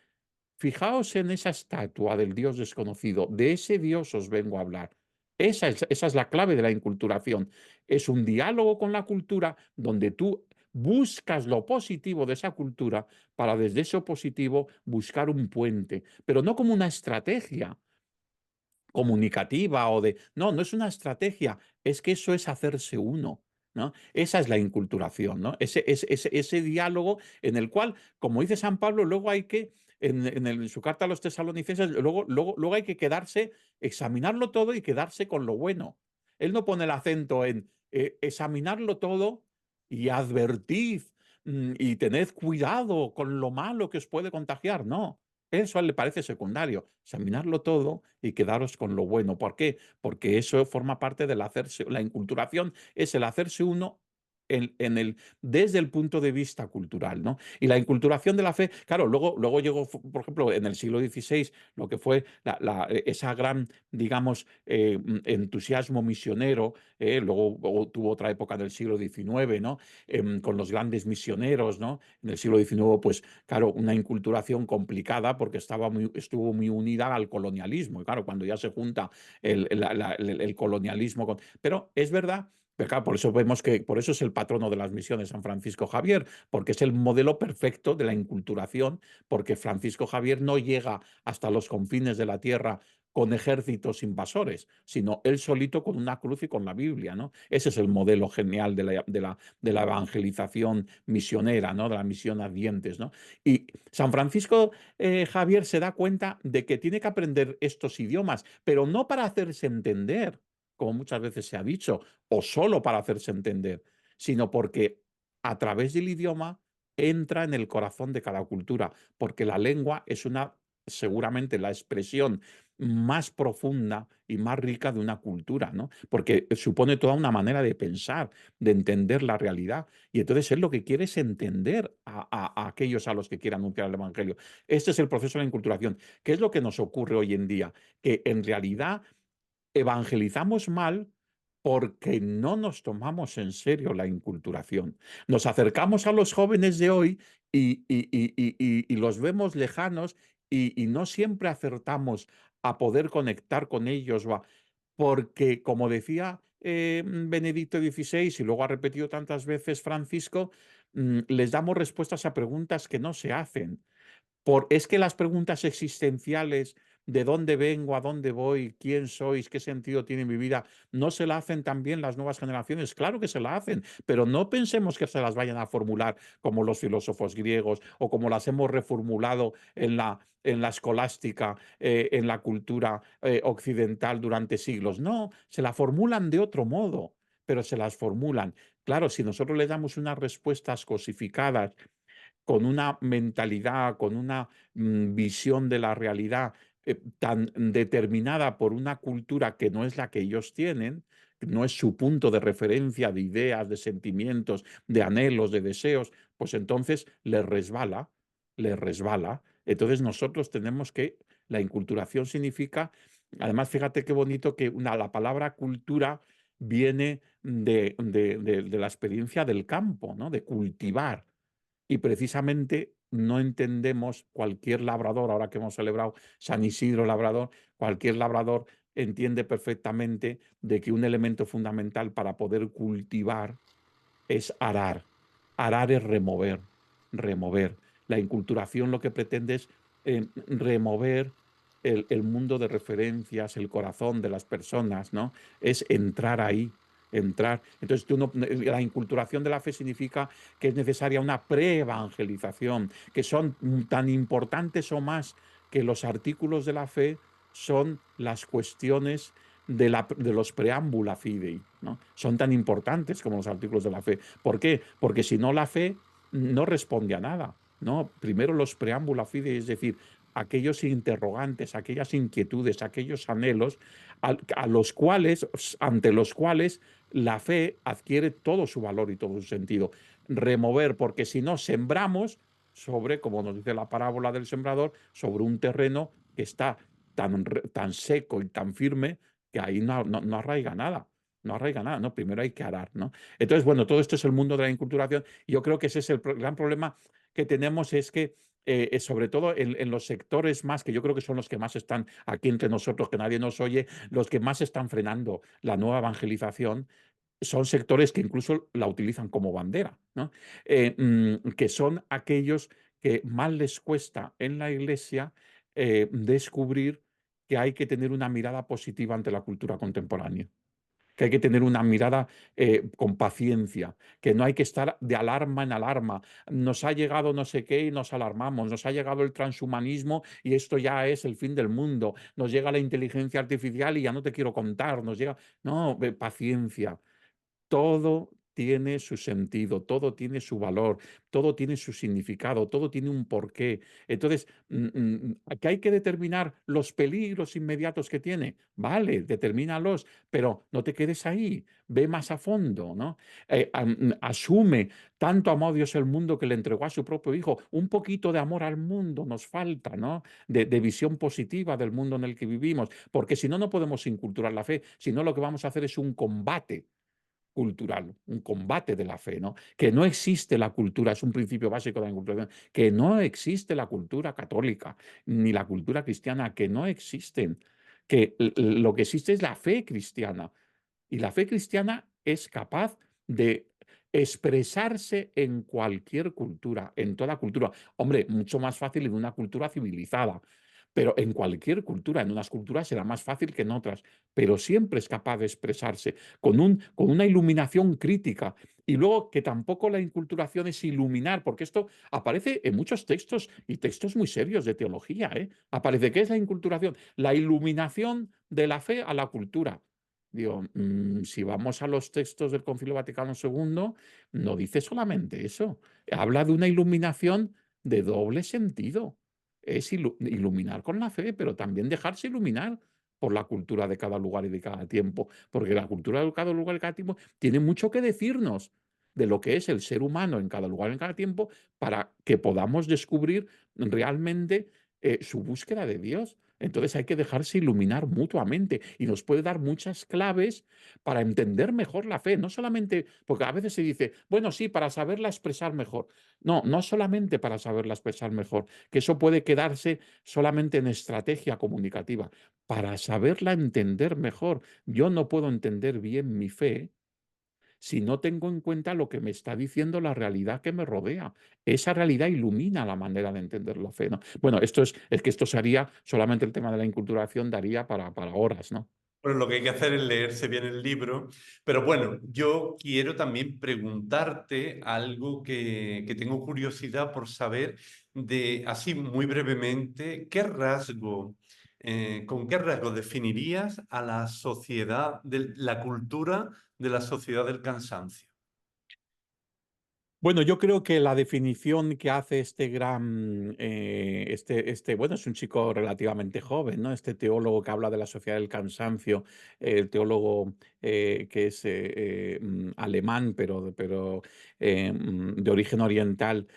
fijaos en esa estatua del Dios desconocido, de ese Dios os vengo a hablar. Esa es la clave de la inculturación. Es un diálogo con la cultura donde tú buscas lo positivo de esa cultura para desde eso positivo buscar un puente, pero no como una estrategia comunicativa o de... No, no es una estrategia, es que eso es hacerse uno, ¿no? Esa es la inculturación, ¿no? Ese diálogo en el cual, como dice San Pablo, luego hay que, en su carta a los tesalonicenses, luego hay que quedarse, examinarlo todo y quedarse con lo bueno. Él no pone el acento en examinarlo todo y advertid y tened cuidado con lo malo que os puede contagiar, no. Eso a él le parece secundario, examinarlo todo y quedaros con lo bueno. ¿Por qué? Porque eso forma parte del hacerse, la inculturación es el hacerse uno desde el punto de vista cultural, ¿no? Y la inculturación de la fe, claro, luego llegó, por ejemplo, en el siglo XVI, lo que fue esa gran, digamos, entusiasmo misionero, luego tuvo otra época del siglo XIX, ¿no? Con los grandes misioneros, ¿no? En el siglo XIX, pues, claro, una inculturación complicada porque estuvo muy unida al colonialismo. Y claro, cuando ya se junta el colonialismo con... Pero es verdad. Pero claro, por eso vemos que por eso es el patrono de las misiones San Francisco Javier, porque es el modelo perfecto de la inculturación, porque Francisco Javier no llega hasta los confines de la tierra con ejércitos invasores, sino él solito con una cruz y con la Biblia, ¿no? Ese es el modelo genial de la evangelización misionera, ¿no? De la misión a dientes, ¿no? Y San Francisco Javier se da cuenta de que tiene que aprender estos idiomas, pero no para hacerse entender, como muchas veces se ha dicho, o solo para hacerse entender, sino porque a través del idioma entra en el corazón de cada cultura, porque la lengua es seguramente la expresión más profunda y más rica de una cultura, ¿no? Porque supone toda una manera de pensar, de entender la realidad. Y entonces él lo que quiere es entender a aquellos a los que quiere anunciar el Evangelio. Este es el proceso de la inculturación. ¿Qué es lo que nos ocurre hoy en día? Que en realidad evangelizamos mal porque no nos tomamos en serio la inculturación. Nos acercamos a los jóvenes de hoy y los vemos lejanos y no siempre acertamos a poder conectar con ellos, porque, como decía Benedicto XVI y luego ha repetido tantas veces Francisco, les damos respuestas a preguntas que no se hacen. Es que las preguntas existenciales de dónde vengo, a dónde voy, quién sois, qué sentido tiene mi vida, no se la hacen también las nuevas generaciones. Claro que se la hacen, pero no pensemos que se las vayan a formular como los filósofos griegos o como las hemos reformulado en la escolástica, en la cultura occidental durante siglos. No, se la formulan de otro modo, pero se las formulan. Claro, si nosotros le damos unas respuestas cosificadas, con una mentalidad, con una visión de la realidad tan determinada por una cultura que no es la que ellos tienen, no es su punto de referencia de ideas, de sentimientos, de anhelos, de deseos, pues entonces le resbala, le resbala. Entonces nosotros tenemos que, la inculturación significa, además fíjate qué bonito que la palabra cultura viene de la experiencia del campo, ¿no? De cultivar. Y precisamente no entendemos cualquier labrador, ahora que hemos celebrado San Isidro Labrador, cualquier labrador entiende perfectamente de que un elemento fundamental para poder cultivar es arar. Arar es remover, remover. La inculturación lo que pretende es remover el mundo de referencias, el corazón de las personas, ¿no? Es entrar ahí, entrar. Entonces, la inculturación de la fe significa que es necesaria una pre-evangelización, que son tan importantes o más que los artículos de la fe, son las cuestiones de los preámbula fidei, ¿no? Son tan importantes como los artículos de la fe. ¿Por qué? Porque si no, la fe no responde a nada, ¿no? Primero los preámbula fidei, es decir, aquellos interrogantes, aquellas inquietudes, aquellos anhelos ante los cuales la fe adquiere todo su valor y todo su sentido. Remover, porque si no, sembramos sobre, como nos dice la parábola del sembrador, sobre un terreno que está tan seco y tan firme que ahí no arraiga nada. No arraiga nada, ¿no? Primero hay que arar, ¿no? Entonces, bueno, todo esto es el mundo de la inculturación y yo creo que ese es el gran problema que tenemos, es que sobre todo en los sectores más, que yo creo que son los que más están aquí entre nosotros, que nadie nos oye, los que más están frenando la nueva evangelización, son sectores que incluso la utilizan como bandera, ¿no? Que son aquellos que más les cuesta en la Iglesia descubrir que hay que tener una mirada positiva ante la cultura contemporánea, que hay que tener una mirada con paciencia, que no hay que estar de alarma en alarma. Nos ha llegado no sé qué y nos alarmamos, nos ha llegado el transhumanismo y esto ya es el fin del mundo, nos llega la inteligencia artificial y ya no te quiero contar, nos llega... No, paciencia. Todo tiene su sentido, todo tiene su valor, todo tiene su significado, todo tiene un porqué. Entonces, ¿que hay que determinar los peligros inmediatos que tiene? Vale, determínalos, pero no te quedes ahí, ve más a fondo, ¿no? Asume, tanto amó Dios el mundo que le entregó a su propio Hijo. Un poquito de amor al mundo nos falta, ¿no? De visión positiva del mundo en el que vivimos, porque si no, no podemos inculturar la fe, si no lo que vamos a hacer es un combate cultural, un combate de la fe, ¿no? Que no existe la cultura, es un principio básico de la inculturación, que no existe la cultura católica ni la cultura cristiana, que no existen, que lo que existe es la fe cristiana. Y la fe cristiana es capaz de expresarse en cualquier cultura, en toda cultura. Hombre, mucho más fácil en una cultura civilizada, pero en cualquier cultura, en unas culturas será más fácil que en otras, pero siempre es capaz de expresarse con una iluminación crítica. Y luego que tampoco la inculturación es iluminar, porque esto aparece en muchos textos y textos muy serios de teología, ¿eh? Aparece, ¿qué es la inculturación? La iluminación de la fe a la cultura. Digo, si vamos a los textos del Concilio Vaticano II, no dice solamente eso. Habla de una iluminación de doble sentido. Es iluminar con la fe, pero también dejarse iluminar por la cultura de cada lugar y de cada tiempo, porque la cultura de cada lugar y cada tiempo tiene mucho que decirnos de lo que es el ser humano en cada lugar y en cada tiempo para que podamos descubrir realmente su búsqueda de Dios. Entonces hay que dejarse iluminar mutuamente y nos puede dar muchas claves para entender mejor la fe, no solamente, porque a veces se dice, bueno, sí, para saberla expresar mejor. No, no solamente para saberla expresar mejor, que eso puede quedarse solamente en estrategia comunicativa, para saberla entender mejor. Yo no puedo entender bien mi fe si no tengo en cuenta lo que me está diciendo la realidad que me rodea. Esa realidad ilumina la manera de entender la fe, ¿no? Bueno, es que esto sería, solamente el tema de la inculturación daría para horas, ¿no? Bueno, lo que hay que hacer es leerse bien el libro, pero bueno, yo quiero también preguntarte algo que tengo curiosidad por saber de, así muy brevemente, ¿con qué rasgo definirías a la sociedad, la cultura de la sociedad del cansancio? Bueno, yo creo que la definición que hace este gran, bueno, es un chico relativamente joven, ¿no? Este teólogo que habla de la sociedad del cansancio, el teólogo que es alemán, pero de origen oriental.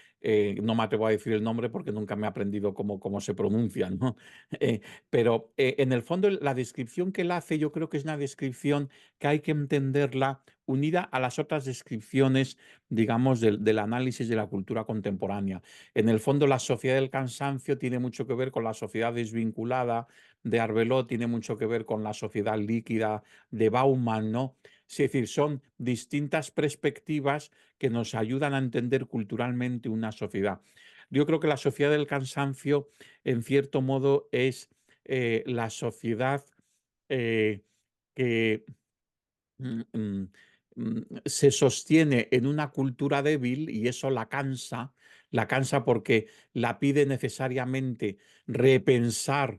No me atrevo a decir el nombre porque nunca me he aprendido cómo se pronuncia, ¿no? Eh, pero en el fondo la descripción que él hace yo creo que es una descripción que hay que entenderla unida a las otras descripciones, digamos, del análisis de la cultura contemporánea. En el fondo, la sociedad del cansancio tiene mucho que ver con la sociedad desvinculada de Arbelot, tiene mucho que ver con la sociedad líquida de Bauman, ¿no? Es decir, son distintas perspectivas que nos ayudan a entender culturalmente una sociedad. Yo creo que la sociedad del cansancio, en cierto modo, es la sociedad eh, que mm, mm, se sostiene en una cultura débil y eso la cansa porque la pide necesariamente repensar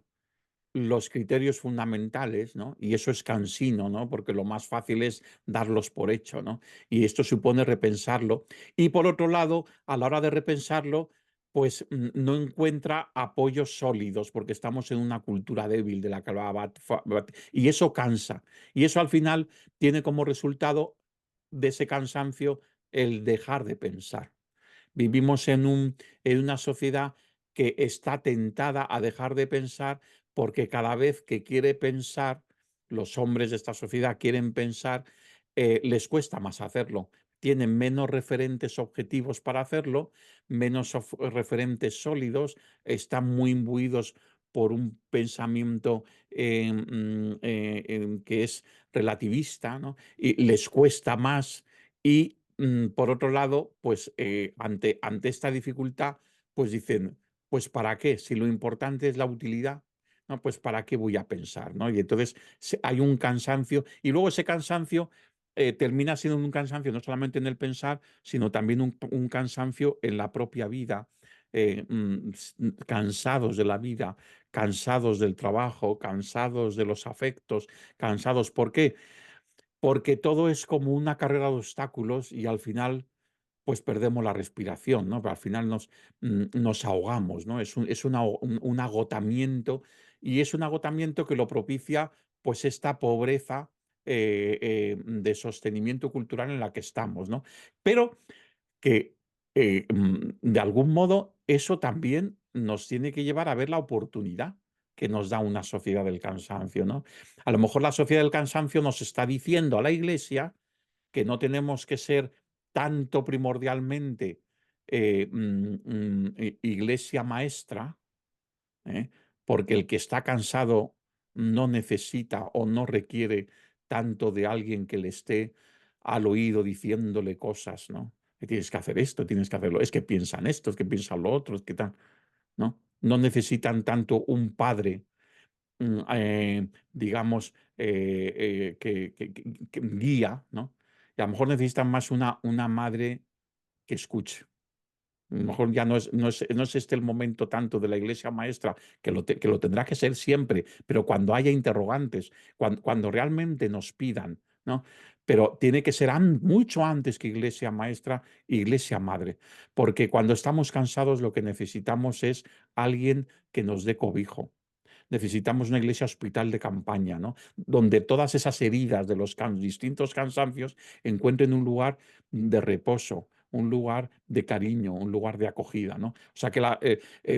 los criterios fundamentales, ¿no? Y eso es cansino, ¿no? Porque lo más fácil es darlos por hecho, ¿no? Y esto supone repensarlo. Y por otro lado, a la hora de repensarlo, pues no encuentra apoyos sólidos porque estamos en una cultura débil de la que hablaba y eso cansa. Y eso al final tiene como resultado de ese cansancio el dejar de pensar. Vivimos en una sociedad que está tentada a dejar de pensar porque cada vez que quiere pensar, los hombres de esta sociedad quieren pensar, les cuesta más hacerlo. Tienen menos referentes objetivos para hacerlo, menos referentes sólidos, están muy imbuidos por un pensamiento que es relativista, ¿no? Y les cuesta más y por otro lado, pues ante esta dificultad, pues dicen, pues ¿para qué? Si lo importante es la utilidad, ¿no? Pues ¿para qué voy a pensar? ¿No? Y entonces hay un cansancio y luego ese cansancio termina siendo un cansancio no solamente en el pensar, sino también un cansancio en la propia vida, cansados de la vida, cansados del trabajo, cansados de los afectos, cansados. ¿Por qué? Porque todo es como una carrera de obstáculos y al final pues perdemos la respiración, ¿no? Pero al final nos ahogamos, ¿no? Es un agotamiento y es un agotamiento que lo propicia pues esta pobreza de sostenimiento cultural en la que estamos, ¿no? Pero que de algún modo eso también nos tiene que llevar a ver la oportunidad que nos da una sociedad del cansancio, ¿no? A lo mejor la sociedad del cansancio nos está diciendo a la Iglesia que no tenemos que ser tanto primordialmente iglesia maestra, ¿eh? Porque el que está cansado no necesita o no requiere tanto de alguien que le esté al oído diciéndole cosas, ¿no? Que tienes que hacer esto, tienes que hacerlo, es que piensan esto, es que piensan lo otro, es que tal, ¿no? No necesitan tanto un padre digamos, que guía, ¿no? Y a lo mejor necesitan más una madre que escuche. A lo mejor ya no es este el momento tanto de la iglesia maestra, que lo tendrá que ser siempre, pero cuando haya interrogantes, cuando realmente nos pidan, ¿no? Pero tiene que ser mucho antes que iglesia maestra, iglesia madre, porque cuando estamos cansados lo que necesitamos es alguien que nos dé cobijo. Necesitamos una iglesia hospital de campaña, ¿no? Donde todas esas heridas de los distintos cansancios encuentren un lugar de reposo, un lugar de cariño, un lugar de acogida, ¿no? O sea que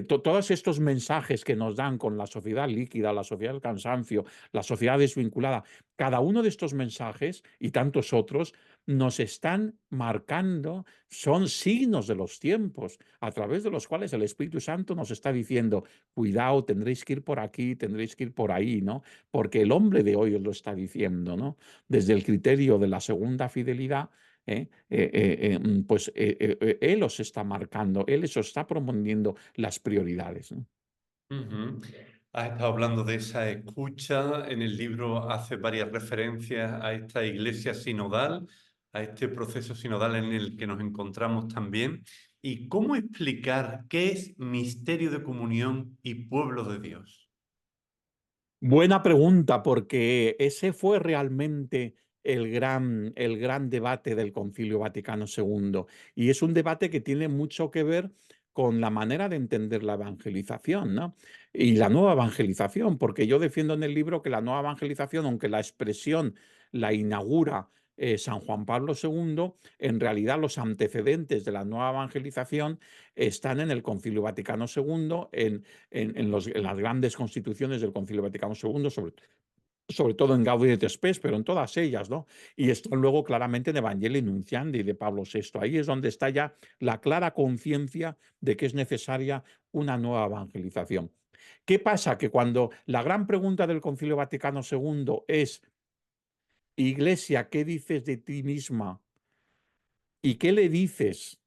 todos estos mensajes que nos dan con la sociedad líquida, la sociedad del cansancio, la sociedad desvinculada, cada uno de estos mensajes y tantos otros nos están marcando, son signos de los tiempos a través de los cuales el Espíritu Santo nos está diciendo, cuidado, tendréis que ir por aquí, tendréis que ir por ahí, ¿no? Porque el hombre de hoy os lo está diciendo, ¿no? Desde el criterio de la segunda fidelidad, pues él os está marcando, él os está proponiendo las prioridades, ¿no? Ujú. Has estado hablando de esa escucha. En el libro hace varias referencias a esta iglesia sinodal, a este proceso sinodal en el que nos encontramos también. ¿Y cómo explicar qué es misterio de comunión y pueblo de Dios? Buena pregunta, porque ese fue realmente el gran debate del Concilio Vaticano II. Y es un debate que tiene mucho que ver con la manera de entender la evangelización, ¿no? Y la nueva evangelización, porque yo defiendo en el libro que la nueva evangelización, aunque la expresión la inaugura San Juan Pablo II, en realidad los antecedentes de la nueva evangelización están en el Concilio Vaticano II, en las grandes constituciones del Concilio Vaticano II, sobre todo en Gaudium et Spes, pero en todas ellas, ¿no? Y esto luego claramente en Evangelii Nunciandi de Pablo VI. Ahí es donde está ya la clara conciencia de que es necesaria una nueva evangelización. ¿Qué pasa? Que cuando la gran pregunta del Concilio Vaticano II es, Iglesia, ¿qué dices de ti misma? ¿Y qué le dices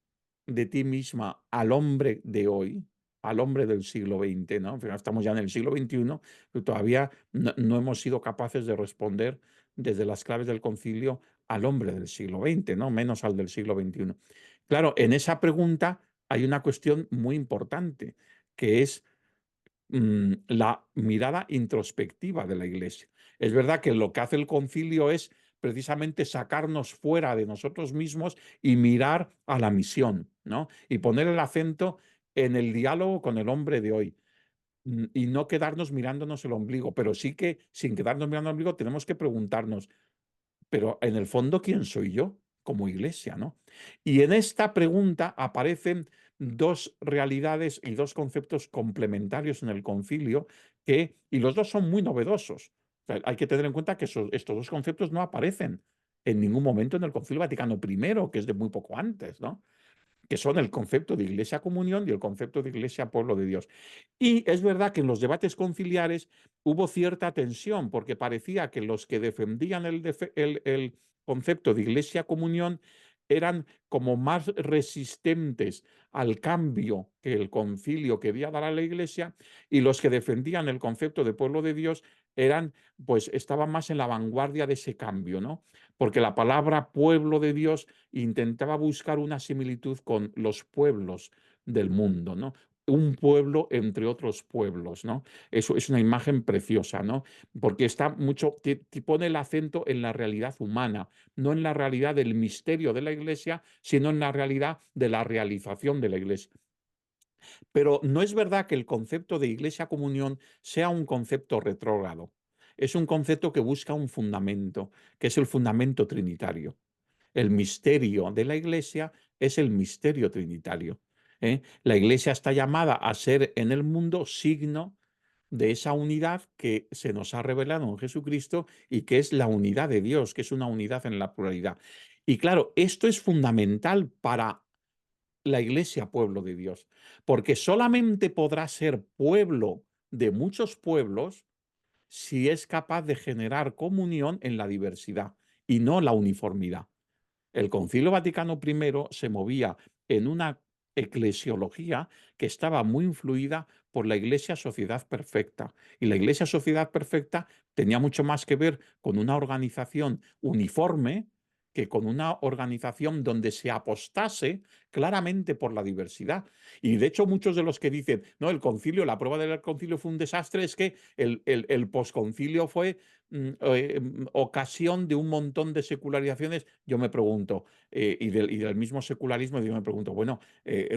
de ti misma al hombre de hoy, al hombre del siglo XX, ¿no? Estamos ya en el siglo XXI, pero todavía no hemos sido capaces de responder desde las claves del concilio al hombre del siglo XX, ¿no? Menos al del siglo XXI. Claro, en esa pregunta hay una cuestión muy importante, que es la mirada introspectiva de la Iglesia. Es verdad que lo que hace el concilio es precisamente sacarnos fuera de nosotros mismos y mirar a la misión, ¿no? Y poner el acento en el diálogo con el hombre de hoy. Y no quedarnos mirándonos el ombligo, pero sí que sin quedarnos mirando el ombligo tenemos que preguntarnos, pero en el fondo, ¿quién soy yo como iglesia, no? Y en esta pregunta aparecen dos realidades y dos conceptos complementarios en el concilio y los dos son muy novedosos. O sea, hay que tener en cuenta que estos dos conceptos no aparecen en ningún momento en el Concilio Vaticano I, que es de muy poco antes, ¿no? Que son el concepto de Iglesia Comunión y el concepto de Iglesia Pueblo de Dios. Y es verdad que en los debates conciliares hubo cierta tensión, porque parecía que los que defendían el concepto de Iglesia Comunión eran como más resistentes al cambio que el concilio quería dar a la Iglesia, y los que defendían el concepto de pueblo de Dios estaban más en la vanguardia de ese cambio, ¿no? Porque la palabra pueblo de Dios intentaba buscar una similitud con los pueblos del mundo, ¿no? Un pueblo entre otros pueblos, ¿no? Eso es una imagen preciosa, ¿no? Porque pone el acento en la realidad humana, no en la realidad del misterio de la Iglesia, sino en la realidad de la realización de la Iglesia. Pero no es verdad que el concepto de Iglesia Comunión sea un concepto retrógrado. Es un concepto que busca un fundamento, que es el fundamento trinitario. El misterio de la Iglesia es el misterio trinitario. La Iglesia está llamada a ser en el mundo signo de esa unidad que se nos ha revelado en Jesucristo y que es la unidad de Dios, que es una unidad en la pluralidad. Y claro, esto es fundamental para la Iglesia, pueblo de Dios, porque solamente podrá ser pueblo de muchos pueblos si es capaz de generar comunión en la diversidad y no la uniformidad. El Concilio Vaticano I se movía en una eclesiología que estaba muy influida por la Iglesia Sociedad Perfecta. Y la Iglesia Sociedad Perfecta tenía mucho más que ver con una organización uniforme que con una organización donde se apostase claramente por la diversidad. Y de hecho muchos de los que dicen, no, el concilio, la prueba del concilio fue un desastre, es que el posconcilio fue ocasión de un montón de secularizaciones. Yo me pregunto, y del mismo secularismo, yo me pregunto, bueno,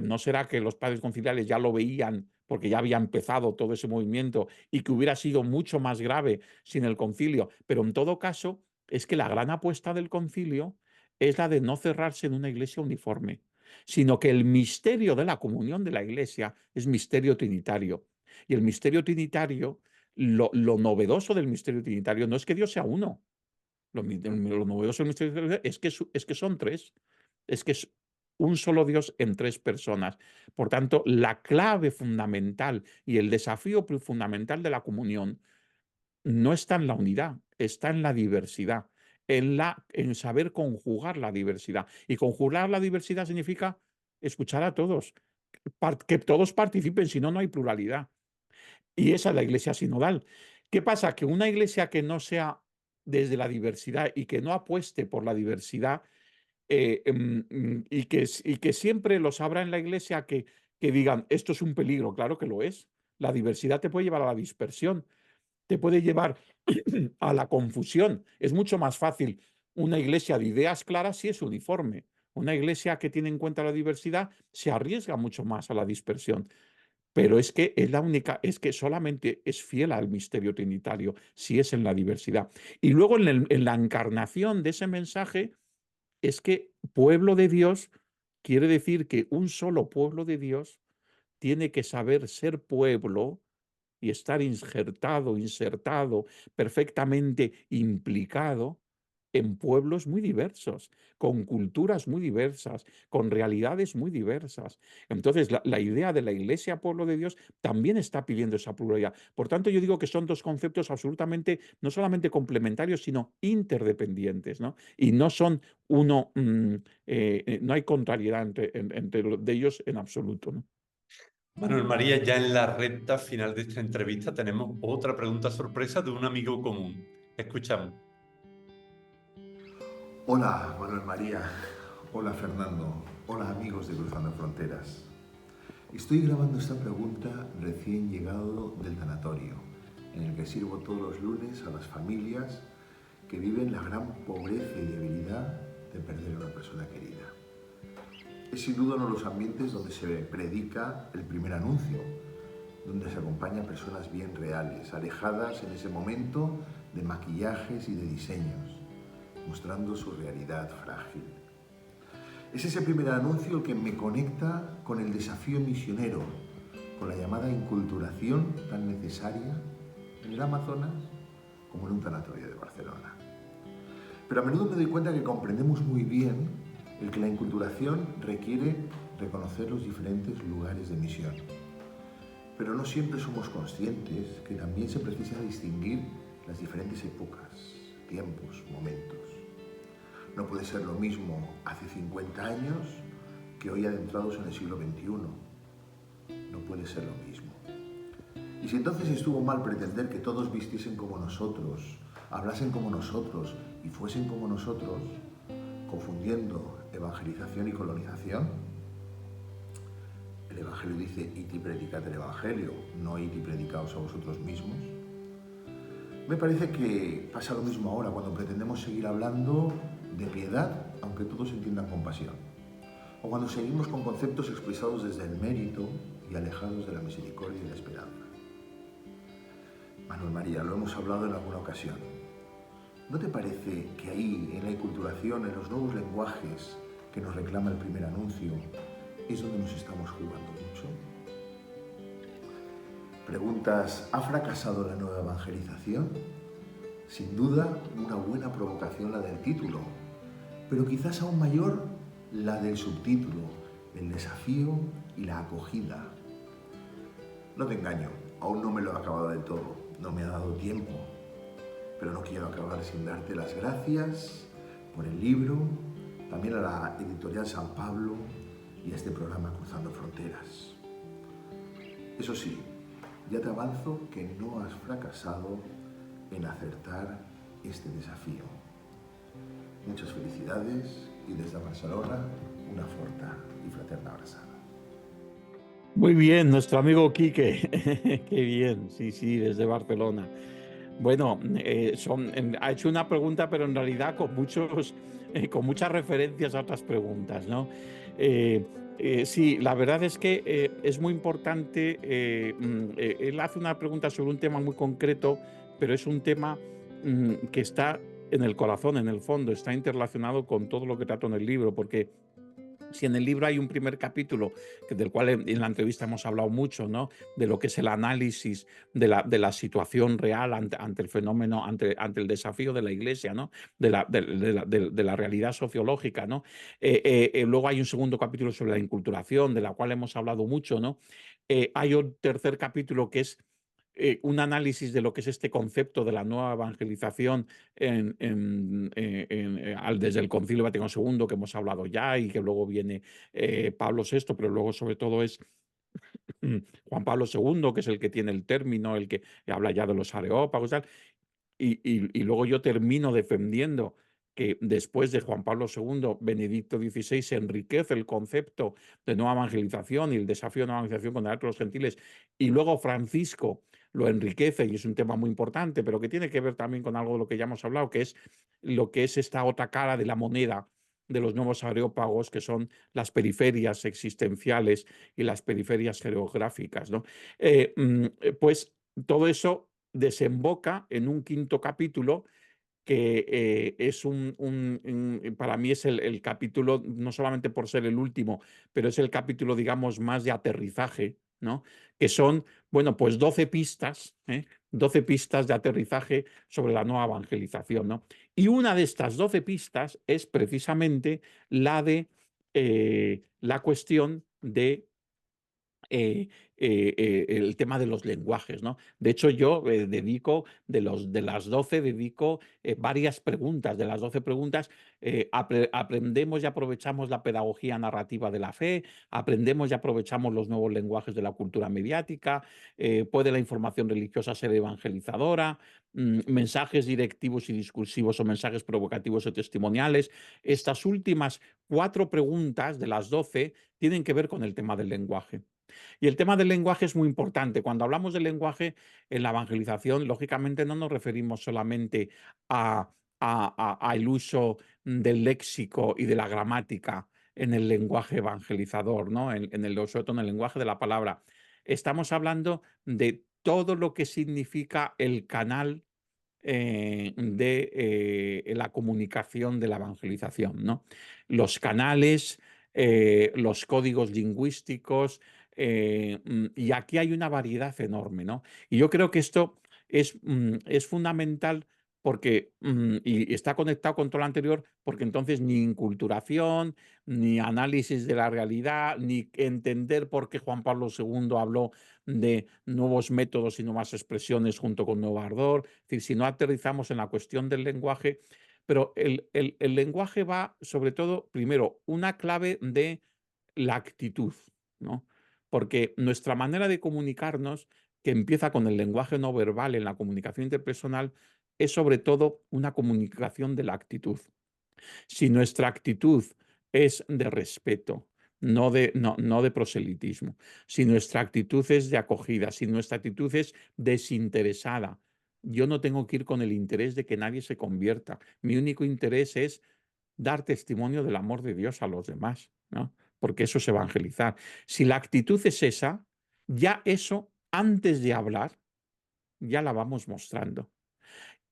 ¿no será que los padres conciliares ya lo veían porque ya había empezado todo ese movimiento y que hubiera sido mucho más grave sin el concilio? Pero en todo caso, es que la gran apuesta del concilio es la de no cerrarse en una iglesia uniforme, sino que el misterio de la comunión de la iglesia es misterio trinitario. Y el misterio trinitario, lo novedoso del misterio trinitario no es que Dios sea uno. Lo novedoso del misterio trinitario es que son tres. Es que es un solo Dios en tres personas. Por tanto, la clave fundamental y el desafío fundamental de la comunión no está en la unidad, está en la diversidad, en saber conjugar la diversidad. Y conjugar la diversidad significa escuchar a todos, que todos participen, si no, no hay pluralidad. Y esa es la iglesia sinodal. ¿Qué pasa? Que una iglesia que no sea desde la diversidad y que no apueste por la diversidad y que siempre los habrá en la iglesia que digan, esto es un peligro, claro que lo es. La diversidad te puede llevar a la dispersión, te puede llevar a la confusión. Es mucho más fácil una iglesia de ideas claras sí es uniforme. Una iglesia que tiene en cuenta la diversidad se arriesga mucho más a la dispersión. Pero es que es la única, es que solamente es fiel al misterio trinitario si es en la diversidad. Y luego en la encarnación de ese mensaje es que pueblo de Dios quiere decir que un solo pueblo de Dios tiene que saber ser pueblo y estar insertado, perfectamente implicado en pueblos muy diversos, con culturas muy diversas, con realidades muy diversas. Entonces, la idea de la Iglesia, pueblo de Dios, también está pidiendo esa pluralidad. Por tanto, yo digo que son dos conceptos absolutamente, no solamente complementarios, sino interdependientes, ¿no? Y no son uno, no hay contrariedad entre de ellos en absoluto, ¿no? Manuel María, ya en la recta final de esta entrevista tenemos otra pregunta sorpresa de un amigo común. Escuchamos. Hola, Manuel María. Hola, Fernando. Hola, amigos de Cruzando Fronteras. Estoy grabando esta pregunta recién llegado del tanatorio, en el que sirvo todos los lunes a las familias que viven la gran pobreza y debilidad de perder a una persona querida. Es sin duda uno de los ambientes donde se predica el primer anuncio, donde se acompaña a personas bien reales, alejadas en ese momento de maquillajes y de diseños, mostrando su realidad frágil. Es ese primer anuncio el que me conecta con el desafío misionero, con la llamada inculturación tan necesaria en el Amazonas como en un tanatorio de Barcelona. Pero a menudo me doy cuenta que comprendemos muy bien el que la inculturación requiere reconocer los diferentes lugares de misión. Pero no siempre somos conscientes que también se precisa distinguir las diferentes épocas, tiempos, momentos. No puede ser lo mismo hace 50 años que hoy adentrados en el siglo XXI. No puede ser lo mismo. Y si entonces estuvo mal pretender que todos vistiesen como nosotros, hablasen como nosotros y fuesen como nosotros, confundiendo evangelización y colonización, el Evangelio dice id y predicad el Evangelio, no id y predicaos a vosotros mismos. Me parece que pasa lo mismo ahora cuando pretendemos seguir hablando de piedad, aunque todos entiendan compasión, o cuando seguimos con conceptos expresados desde el mérito y alejados de la misericordia y la esperanza. Manuel María, lo hemos hablado en alguna ocasión. ¿No te parece que ahí, en la inculturación, en los nuevos lenguajes que nos reclama el primer anuncio, es donde nos estamos jugando mucho? Preguntas, ¿ha fracasado la nueva evangelización? Sin duda, una buena provocación la del título, pero quizás aún mayor la del subtítulo, el desafío y la acogida. No te engaño, aún no me lo he acabado del todo, no me ha dado tiempo, pero no quiero acabar sin darte las gracias por el libro, también a la editorial San Pablo y a este programa Cruzando Fronteras. Eso sí, ya te avanzo que no has fracasado en acertar este desafío. Muchas felicidades y desde Barcelona una forta y fraterna abrazada. Muy bien, nuestro amigo Quique. Qué bien, sí, desde Barcelona. Bueno, ha hecho una pregunta, pero en realidad con muchas referencias a otras preguntas, ¿no? Sí, la verdad es que es muy importante. Él hace una pregunta sobre un tema muy concreto, pero es un tema que está en el corazón, en el fondo, está interrelacionado con todo lo que trato en el libro, porque si en el libro hay un primer capítulo, del cual en la entrevista hemos hablado mucho, ¿no? De lo que es el análisis de la situación real ante el fenómeno, ante el desafío de la Iglesia, ¿no? De la realidad sociológica, ¿no? Luego hay un segundo capítulo sobre la inculturación, de la cual hemos hablado mucho, ¿no? Hay un tercer capítulo que es un análisis de lo que es este concepto de la nueva evangelización desde el Concilio Vaticano II, que hemos hablado ya, y que luego viene Pablo VI, pero luego sobre todo es Juan Pablo II, que es el que tiene el término, el que habla ya de los areópagos, tal. Y luego yo termino defendiendo que después de Juan Pablo II, Benedicto XVI se enriquece el concepto de nueva evangelización y el desafío de nueva evangelización con el arte de los gentiles, y luego Francisco lo enriquece y es un tema muy importante, pero que tiene que ver también con algo de lo que ya hemos hablado, que es lo que es esta otra cara de la moneda de los nuevos areópagos, que son las existenciales y las periferias geográficas, ¿no? Pues todo eso desemboca en un quinto capítulo que es para mí es el capítulo, no solamente por ser el último, pero es el capítulo, digamos, más de aterrizaje, ¿no? Que son, bueno, pues 12 pistas, 12 pistas de aterrizaje sobre la nueva evangelización, ¿no? Y una de estas 12 pistas es precisamente la de la cuestión de el tema de los lenguajes, ¿no? De hecho, yo dedico, de las 12, dedico varias preguntas. De las 12 preguntas, aprendemos y aprovechamos la pedagogía narrativa de la fe, aprendemos y aprovechamos los nuevos lenguajes de la cultura mediática, puede la información religiosa ser evangelizadora, mensajes directivos y discursivos o mensajes provocativos o testimoniales. Estas últimas 4 preguntas de las 12 tienen que ver con el tema del lenguaje. Y el tema del lenguaje es muy importante. Cuando hablamos del lenguaje en la evangelización, lógicamente no nos referimos solamente al uso del léxico y de la gramática en el lenguaje evangelizador, ¿no? Sobre todo en el lenguaje de la palabra. Estamos hablando de todo lo que significa el canal de la comunicación de la evangelización, ¿no? Los canales, los códigos lingüísticos, y aquí hay una variedad enorme, ¿no? Y yo creo que esto es fundamental porque, y está conectado con todo lo anterior, porque entonces ni inculturación, ni análisis de la realidad, ni entender por qué Juan Pablo II habló de nuevos métodos y nuevas expresiones junto con nuevo ardor. Es decir, si no aterrizamos en la cuestión del lenguaje, pero el lenguaje va sobre todo, primero, una clave de la actitud, ¿no? Porque nuestra manera de comunicarnos, que empieza con el lenguaje no verbal en la comunicación interpersonal, es sobre todo una comunicación de la actitud. Si nuestra actitud es de respeto, no de proselitismo, si nuestra actitud es de acogida, si nuestra actitud es desinteresada, yo no tengo que ir con el interés de que nadie se convierta. Mi único interés es dar testimonio del amor de Dios a los demás, ¿no? Porque eso es evangelizar. Si la actitud es esa, ya eso, antes de hablar, ya la vamos mostrando.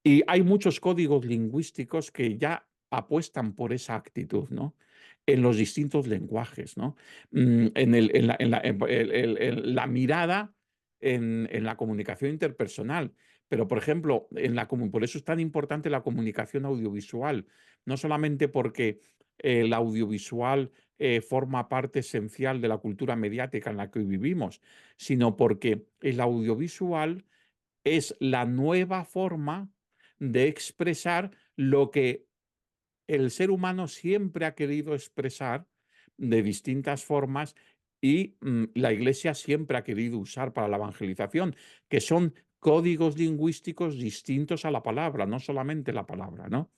Y hay muchos códigos lingüísticos que ya apuestan por esa actitud, ¿no? En los distintos lenguajes, ¿no? La mirada en la comunicación interpersonal. Pero, por ejemplo, por eso es tan importante la comunicación audiovisual. No solamente porque el audiovisual forma parte esencial de la cultura mediática en la que hoy vivimos, sino porque el audiovisual es la nueva forma de expresar lo que el ser humano siempre ha querido expresar de distintas formas y la Iglesia siempre ha querido usar para la evangelización, que son códigos lingüísticos distintos a la palabra, no solamente la palabra, ¿no?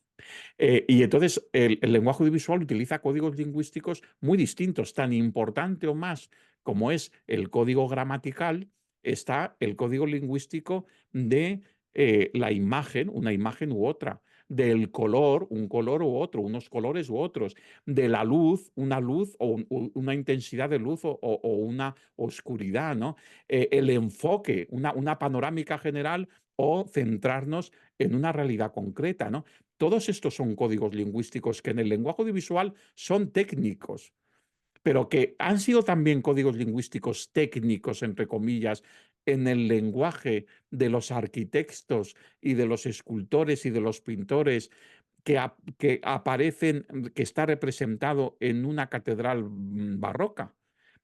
Y entonces el lenguaje audiovisual utiliza códigos lingüísticos muy distintos, tan importante o más como es el código gramatical, está el código lingüístico de la imagen, una imagen u otra, del color, un color u otro, unos colores u otros, de la luz, una luz o una intensidad de luz o una oscuridad, ¿no? El enfoque, una panorámica general o centrarnos en una realidad concreta, ¿no? Todos estos son códigos lingüísticos que en el lenguaje audiovisual son técnicos, pero que han sido también códigos lingüísticos técnicos, entre comillas, en el lenguaje de los arquitectos y de los escultores y de los pintores que aparecen, que está representado en una catedral barroca.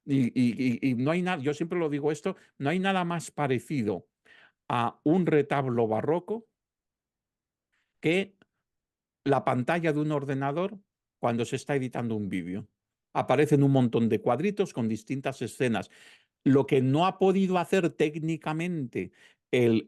Y no hay nada, yo siempre lo digo esto, no hay nada más parecido a un retablo barroco que la pantalla de un ordenador cuando se está editando un vídeo. Aparecen un montón de cuadritos con distintas escenas. Lo que no ha podido hacer técnicamente el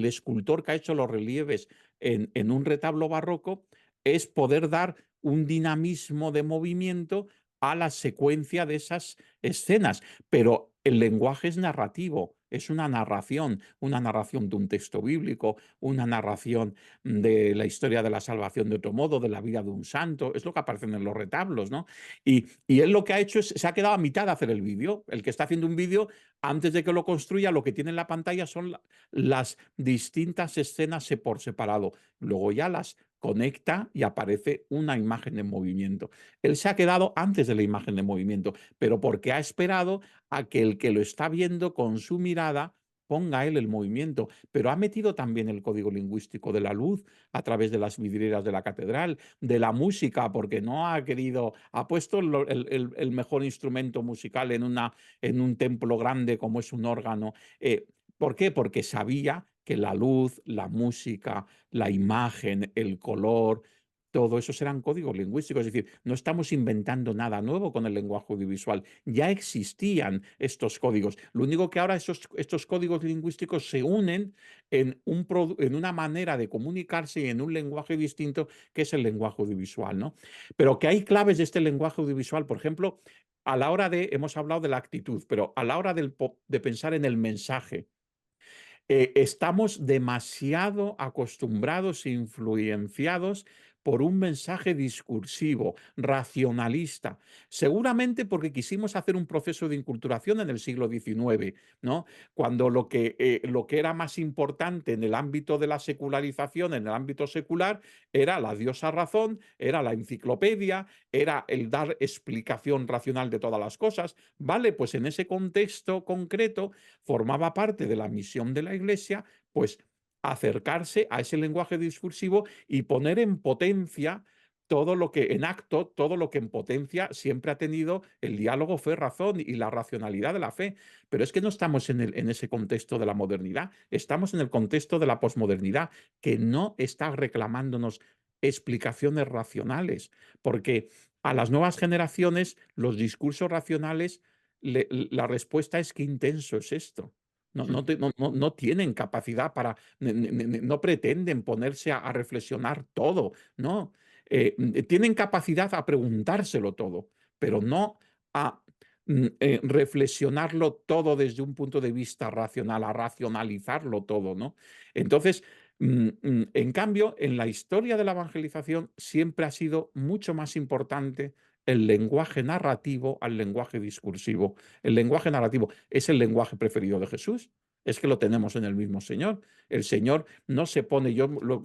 escultor que ha hecho los relieves en un retablo barroco es poder dar un dinamismo de movimiento a la secuencia de esas escenas. Pero el lenguaje es narrativo, es una narración de un texto bíblico, una narración de la historia de la salvación de otro modo, de la vida de un santo, es lo que aparece en los retablos, ¿no? Y él lo que ha hecho es, se ha quedado a mitad de hacer el vídeo. El que está haciendo un vídeo, antes de que lo construya, lo que tiene en la pantalla son las distintas escenas por separado. Luego ya las conecta y aparece una imagen en movimiento. Él se ha quedado antes de la imagen de movimiento, pero porque ha esperado a que el que lo está viendo con su mirada ponga él el movimiento, pero ha metido también el código lingüístico de la luz a través de las vidrieras de la catedral, de la música, porque no ha querido, ha puesto el mejor instrumento musical en un templo grande como es un órgano. ¿Por qué? Porque sabía que la luz, la música, la imagen, el color, todo eso serán códigos lingüísticos. Es decir, no estamos inventando nada nuevo con el lenguaje audiovisual. Ya existían estos códigos. Lo único que ahora estos códigos lingüísticos se unen en una manera de comunicarse y en un lenguaje distinto que es el lenguaje audiovisual, ¿no? Pero que hay claves de este lenguaje audiovisual, por ejemplo, a la hora de, hemos hablado de la actitud, pero a la hora de pensar en el mensaje, estamos demasiado acostumbrados e influenciados por un mensaje discursivo, racionalista, seguramente porque quisimos hacer un proceso de inculturación en el siglo XIX, ¿no? Cuando lo que era más importante en el ámbito de la secularización, en el ámbito secular, era la diosa razón, era la enciclopedia, era el dar explicación racional de todas las cosas. Vale, pues en ese contexto concreto formaba parte de la misión de la Iglesia, pues acercarse a ese lenguaje discursivo y poner en potencia todo lo que en acto, todo lo que en potencia siempre ha tenido el diálogo fe-razón y la racionalidad de la fe. Pero es que no estamos en ese contexto de la modernidad, estamos en el contexto de la posmodernidad, que no está reclamándonos explicaciones racionales, porque a las nuevas generaciones los discursos racionales, la respuesta es qué intenso es esto. No tienen capacidad para, no pretenden ponerse a reflexionar todo, no. Tienen capacidad a preguntárselo todo, pero no a reflexionarlo todo desde un punto de vista racional, a racionalizarlo todo, ¿no? Entonces, en cambio, en la historia de la evangelización siempre ha sido mucho más importante el lenguaje narrativo al lenguaje discursivo. El lenguaje narrativo es el lenguaje preferido de Jesús. Es que lo tenemos en el mismo Señor. El Señor no se pone,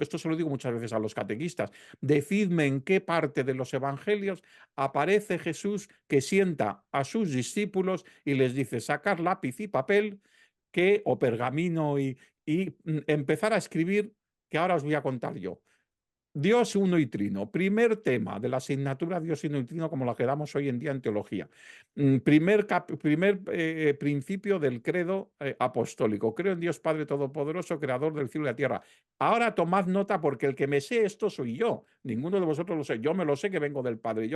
esto se lo digo muchas veces a los catequistas, decidme en qué parte de los evangelios aparece Jesús que sienta a sus discípulos y les dice sacar lápiz y papel o pergamino y empezar a escribir, que ahora os voy a contar yo. Dios uno y trino. Primer tema de la asignatura Dios uno y trino como la que damos hoy en día en teología. Primer principio del credo apostólico. Creo en Dios Padre Todopoderoso, creador del cielo y la tierra. Ahora tomad nota porque el que me sé esto soy yo. Ninguno de vosotros lo sé. Yo me lo sé que vengo del Padre.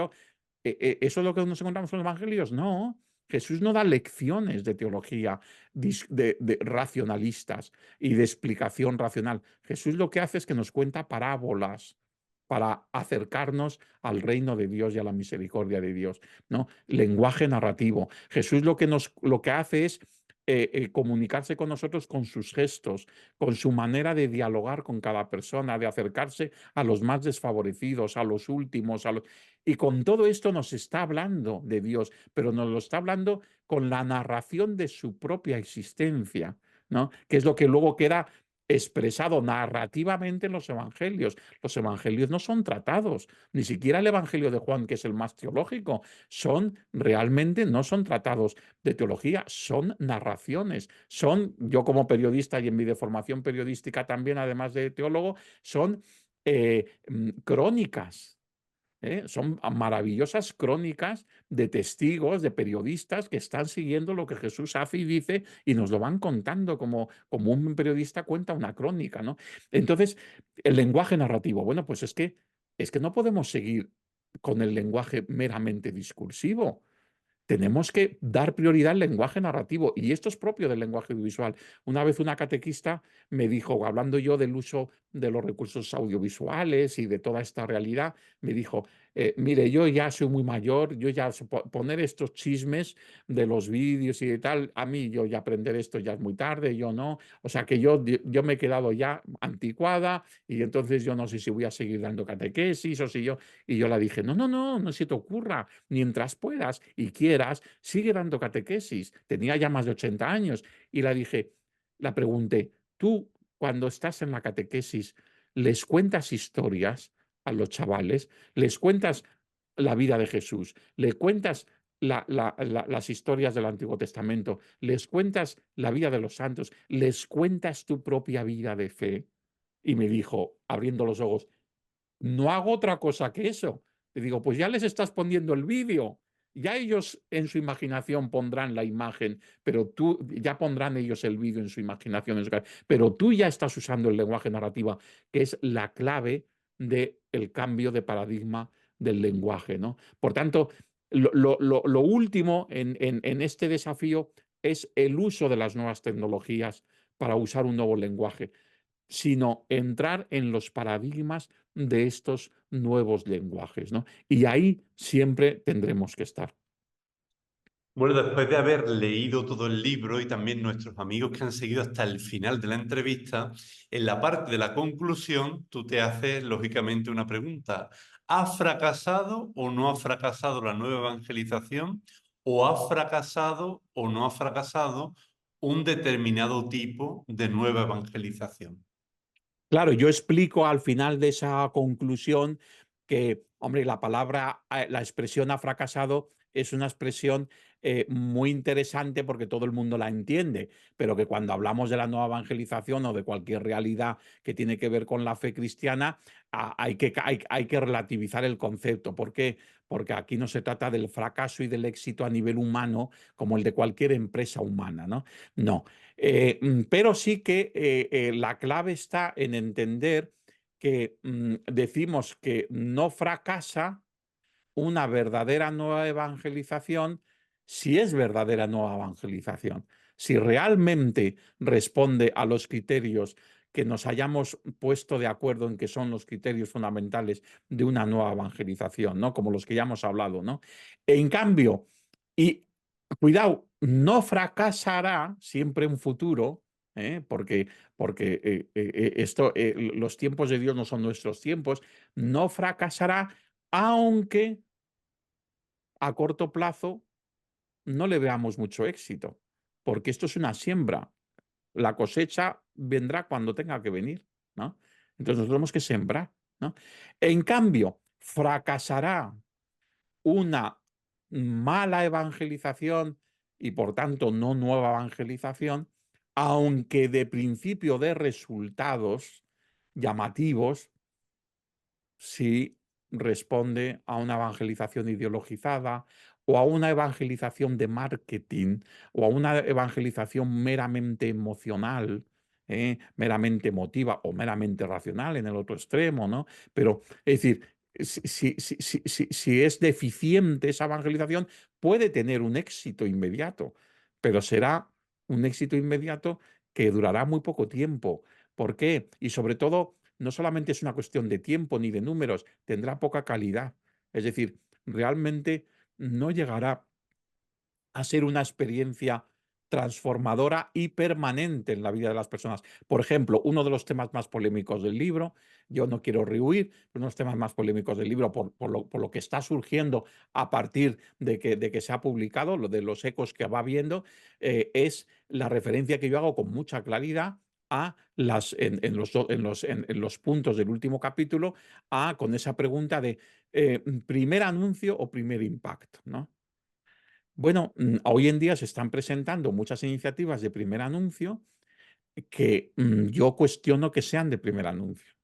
¿Eso es lo que nos encontramos en los evangelios? No. Jesús no da lecciones de teología de racionalistas y de explicación racional. Jesús lo que hace es que nos cuenta parábolas para acercarnos al reino de Dios y a la misericordia de Dios, ¿no? Lenguaje narrativo. Jesús lo que hace es comunicarse con nosotros con sus gestos, con su manera de dialogar con cada persona, de acercarse a los más desfavorecidos, a los últimos, y con todo esto nos está hablando de Dios, pero nos lo está hablando con la narración de su propia existencia, ¿no? Que es lo que luego queda expresado narrativamente en los evangelios. Los evangelios no son tratados, ni siquiera el evangelio de Juan, que es el más teológico, no son tratados de teología, son narraciones. Yo como periodista y en mi deformación periodística también, además de teólogo, son crónicas. Son maravillosas crónicas de testigos, de periodistas que están siguiendo lo que Jesús hace y dice y nos lo van contando como un periodista cuenta una crónica, ¿no? Entonces, el lenguaje narrativo, bueno, pues es que no podemos seguir con el lenguaje meramente discursivo. Tenemos que dar prioridad al lenguaje narrativo y esto es propio del lenguaje audiovisual. Una vez una catequista me dijo, hablando yo del uso de los recursos audiovisuales y de toda esta realidad, me dijo, mire, yo ya soy muy mayor, yo ya poner estos chismes de los vídeos y de tal, a mí yo ya aprender esto ya es muy tarde, yo no. O sea que yo me he quedado ya anticuada y entonces yo no sé si voy a seguir dando catequesis o si yo... Y yo le dije, no, no, no, no se te ocurra, mientras puedas y quieras, sigue dando catequesis. Tenía ya más de 80 años y la pregunté, tú cuando estás en la catequesis, ¿les cuentas historias a los chavales? ¿Les cuentas la vida de Jesús? ¿Le cuentas las historias del Antiguo Testamento? ¿Les cuentas la vida de los santos? ¿Les cuentas tu propia vida de fe? Y me dijo, abriendo los ojos, no hago otra cosa que eso. Le digo, pues ya les estás poniendo el vídeo. Ya ellos en su imaginación pondrán la imagen, pero tú ya pondrán ellos el vídeo en su imaginación. Pero tú ya estás usando el lenguaje narrativo, que es la clave del cambio de paradigma del lenguaje, ¿no? Por tanto, lo último en este desafío es el uso de las nuevas tecnologías para usar un nuevo lenguaje, sino entrar en los paradigmas de estos nuevos lenguajes, ¿no? Y ahí siempre tendremos que estar. Bueno, después de haber leído todo el libro y también nuestros amigos que han seguido hasta el final de la entrevista, en la parte de la conclusión tú te haces lógicamente una pregunta. ¿Ha fracasado o no ha fracasado la nueva evangelización? ¿O ha fracasado o no ha fracasado un determinado tipo de nueva evangelización? Claro, yo explico al final de esa conclusión que, hombre, la expresión ha fracasado es una expresión muy interesante porque todo el mundo la entiende, pero que cuando hablamos de la nueva evangelización o de cualquier realidad que tiene que ver con la fe cristiana, hay que relativizar el concepto. ¿Por qué? Porque aquí no se trata del fracaso y del éxito a nivel humano como el de cualquier empresa humana, ¿no? No. Pero sí que la clave está en entender que decimos que no fracasa una verdadera nueva evangelización si es verdadera nueva evangelización, si realmente responde a los criterios que nos hayamos puesto de acuerdo en que son los criterios fundamentales de una nueva evangelización, ¿no? Como los que ya hemos hablado, ¿no? En cambio, y cuidado, no fracasará siempre en futuro, porque los tiempos de Dios no son nuestros tiempos, no fracasará aunque a corto plazo no le veamos mucho éxito, porque esto es una siembra. La cosecha vendrá cuando tenga que venir, ¿no? Entonces nosotros tenemos que sembrar, ¿no? En cambio, fracasará una mala evangelización y por tanto no nueva evangelización, aunque de principio de resultados llamativos, si responde a una evangelización ideologizada o a una evangelización de marketing o a una evangelización meramente emocional, meramente emotiva o meramente racional en el otro extremo, ¿no? Pero, es decir, si es deficiente esa evangelización, puede tener un éxito inmediato, pero será un éxito inmediato que durará muy poco tiempo. ¿Por qué? Y sobre todo, no solamente es una cuestión de tiempo ni de números, tendrá poca calidad. Es decir, realmente no llegará a ser una experiencia transformadora y permanente en la vida de las personas. Por ejemplo, uno de los temas más polémicos del libro, yo no quiero rehuir, uno de los temas más polémicos del libro por lo que está surgiendo a partir de que se ha publicado, lo de los ecos que va viendo, es la referencia que yo hago con mucha claridad a en los puntos del último capítulo, con esa pregunta de primer anuncio o primer impacto, ¿no? Bueno, hoy en día se están presentando muchas iniciativas de primer anuncio que yo cuestiono que sean de primer anuncio.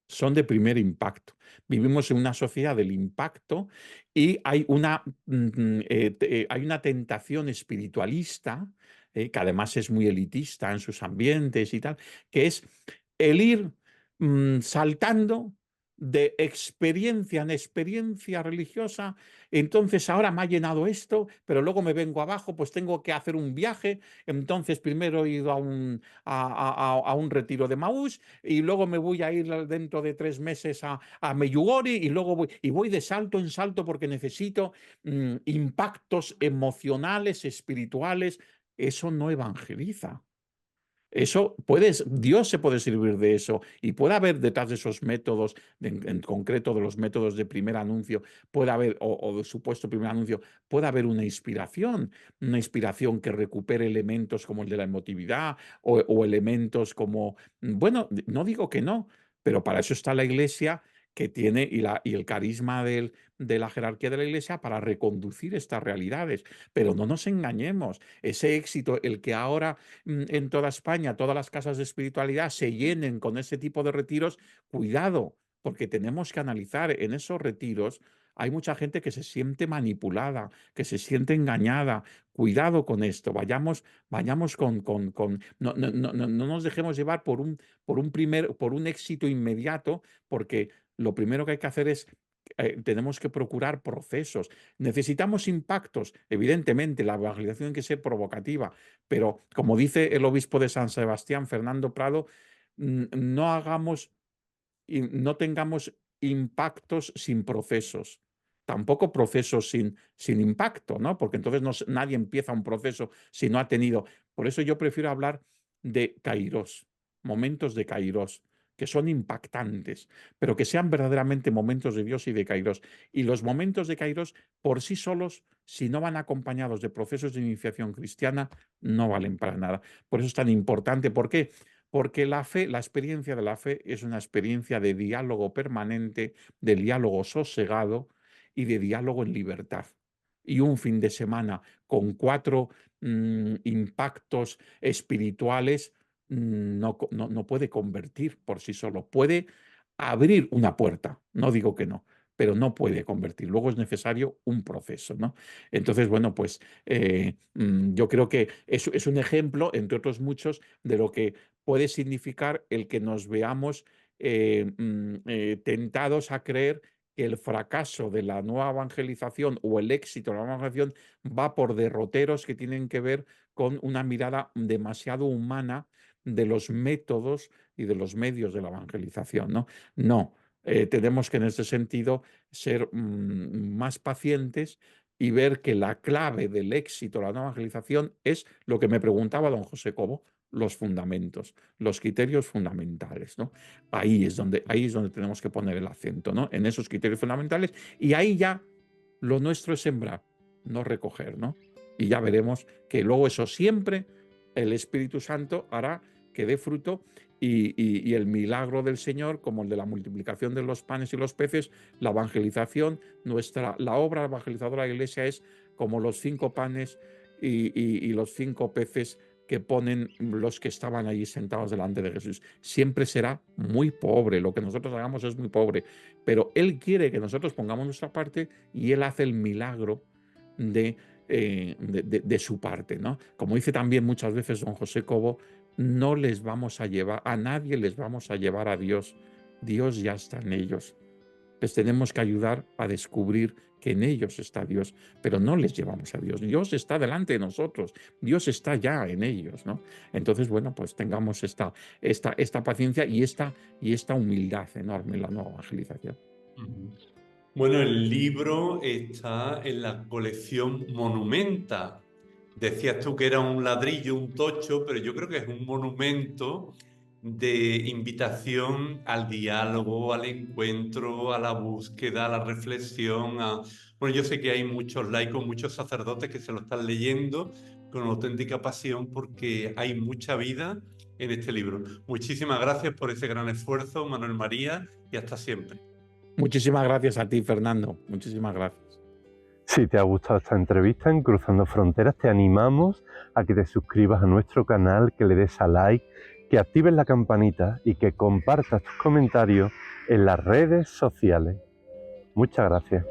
Son de primer impacto. Vivimos en una sociedad del impacto y hay una tentación espiritualista, que además es muy elitista en sus ambientes y tal, que es el ir saltando de experiencia en experiencia religiosa, entonces ahora me ha llenado esto, pero luego me vengo abajo, pues tengo que hacer un viaje, entonces primero he ido a un retiro de Maús y luego me voy a ir dentro de 3 meses a Meyugori y luego voy de salto en salto porque necesito impactos emocionales, espirituales. Eso no evangeliza. Eso Dios se puede servir de eso y puede haber detrás de esos métodos, en concreto de los métodos de primer anuncio, puede haber, o de supuesto primer anuncio, puede haber una inspiración que recupere elementos como el de la emotividad o elementos como, bueno, no digo que no, pero para eso está la Iglesia que tiene y el carisma de la jerarquía de la Iglesia para reconducir estas realidades. Pero no nos engañemos, ese éxito, el que ahora en toda España, todas las casas de espiritualidad se llenen con ese tipo de retiros, cuidado, porque tenemos que analizar en esos retiros. Hay mucha gente que se siente manipulada, que se siente engañada. Cuidado con esto. Vayamos no nos dejemos llevar por un éxito inmediato, porque lo primero que hay que hacer es tenemos que procurar procesos. Necesitamos impactos. Evidentemente, la evangelización tiene que ser provocativa, pero como dice el obispo de San Sebastián, Fernando Prado, no tengamos impactos sin procesos. Tampoco procesos sin impacto, ¿no? Porque entonces nadie empieza un proceso si no ha tenido. Por eso yo prefiero hablar de kairos, momentos de kairos, que son impactantes, pero que sean verdaderamente momentos de Dios y de kairos. Y los momentos de kairos por sí solos, si no van acompañados de procesos de iniciación cristiana, no valen para nada. Por eso es tan importante. ¿Por qué? Porque la fe, la experiencia de la fe es una experiencia de diálogo permanente, de diálogo sosegado y de diálogo en libertad. Y un fin de semana con 4 impactos espirituales no puede convertir por sí solo. Puede abrir una puerta, no digo que no, pero no puede convertir. Luego es necesario un proceso, ¿no? Entonces, bueno, pues yo creo que es un ejemplo, entre otros muchos, de lo que puede significar el que nos veamos tentados a creer que el fracaso de la nueva evangelización o el éxito de la nueva evangelización va por derroteros que tienen que ver con una mirada demasiado humana de los métodos y de los medios de la evangelización, ¿no? No, tenemos que en ese sentido ser más pacientes y ver que la clave del éxito de la nueva evangelización es lo que me preguntaba don José Cobo, los fundamentos, los criterios fundamentales, ¿no? Ahí es donde tenemos que poner el acento, ¿no? En esos criterios fundamentales, y ahí ya lo nuestro es sembrar, no recoger, ¿no? Y ya veremos que luego eso siempre el Espíritu Santo hará que dé fruto y el milagro del Señor, como el de la multiplicación de los panes y los peces, la evangelización, la obra evangelizadora de la Iglesia es como los 5 panes y los 5 peces que ponen los que estaban allí sentados delante de Jesús. Siempre será muy pobre, lo que nosotros hagamos es muy pobre, pero Él quiere que nosotros pongamos nuestra parte y Él hace el milagro de su parte, ¿no? Como dice también muchas veces don José Cobo, no les vamos a llevar, a nadie les vamos a llevar a Dios. Dios ya está en ellos. Les tenemos que ayudar a descubrir que en ellos está Dios, pero no les llevamos a Dios. Dios está delante de nosotros, Dios está ya en ellos, ¿no? Entonces, bueno, pues tengamos esta paciencia y esta humildad enorme en la nueva evangelización. Bueno, el libro está en la colección Monumenta. Decías tú que era un ladrillo, un tocho, pero yo creo que es un monumento de invitación al diálogo, al encuentro, a la búsqueda, a la reflexión. Bueno, yo sé que hay muchos laicos, muchos sacerdotes que se lo están leyendo con auténtica pasión porque hay mucha vida en este libro. Muchísimas gracias por ese gran esfuerzo, Manuel María, y hasta siempre. Muchísimas gracias a ti, Fernando. Muchísimas gracias. Si te ha gustado esta entrevista en Cruzando Fronteras, te animamos a que te suscribas a nuestro canal, que le des a like, que actives la campanita y que compartas tus comentarios en las redes sociales. Muchas gracias.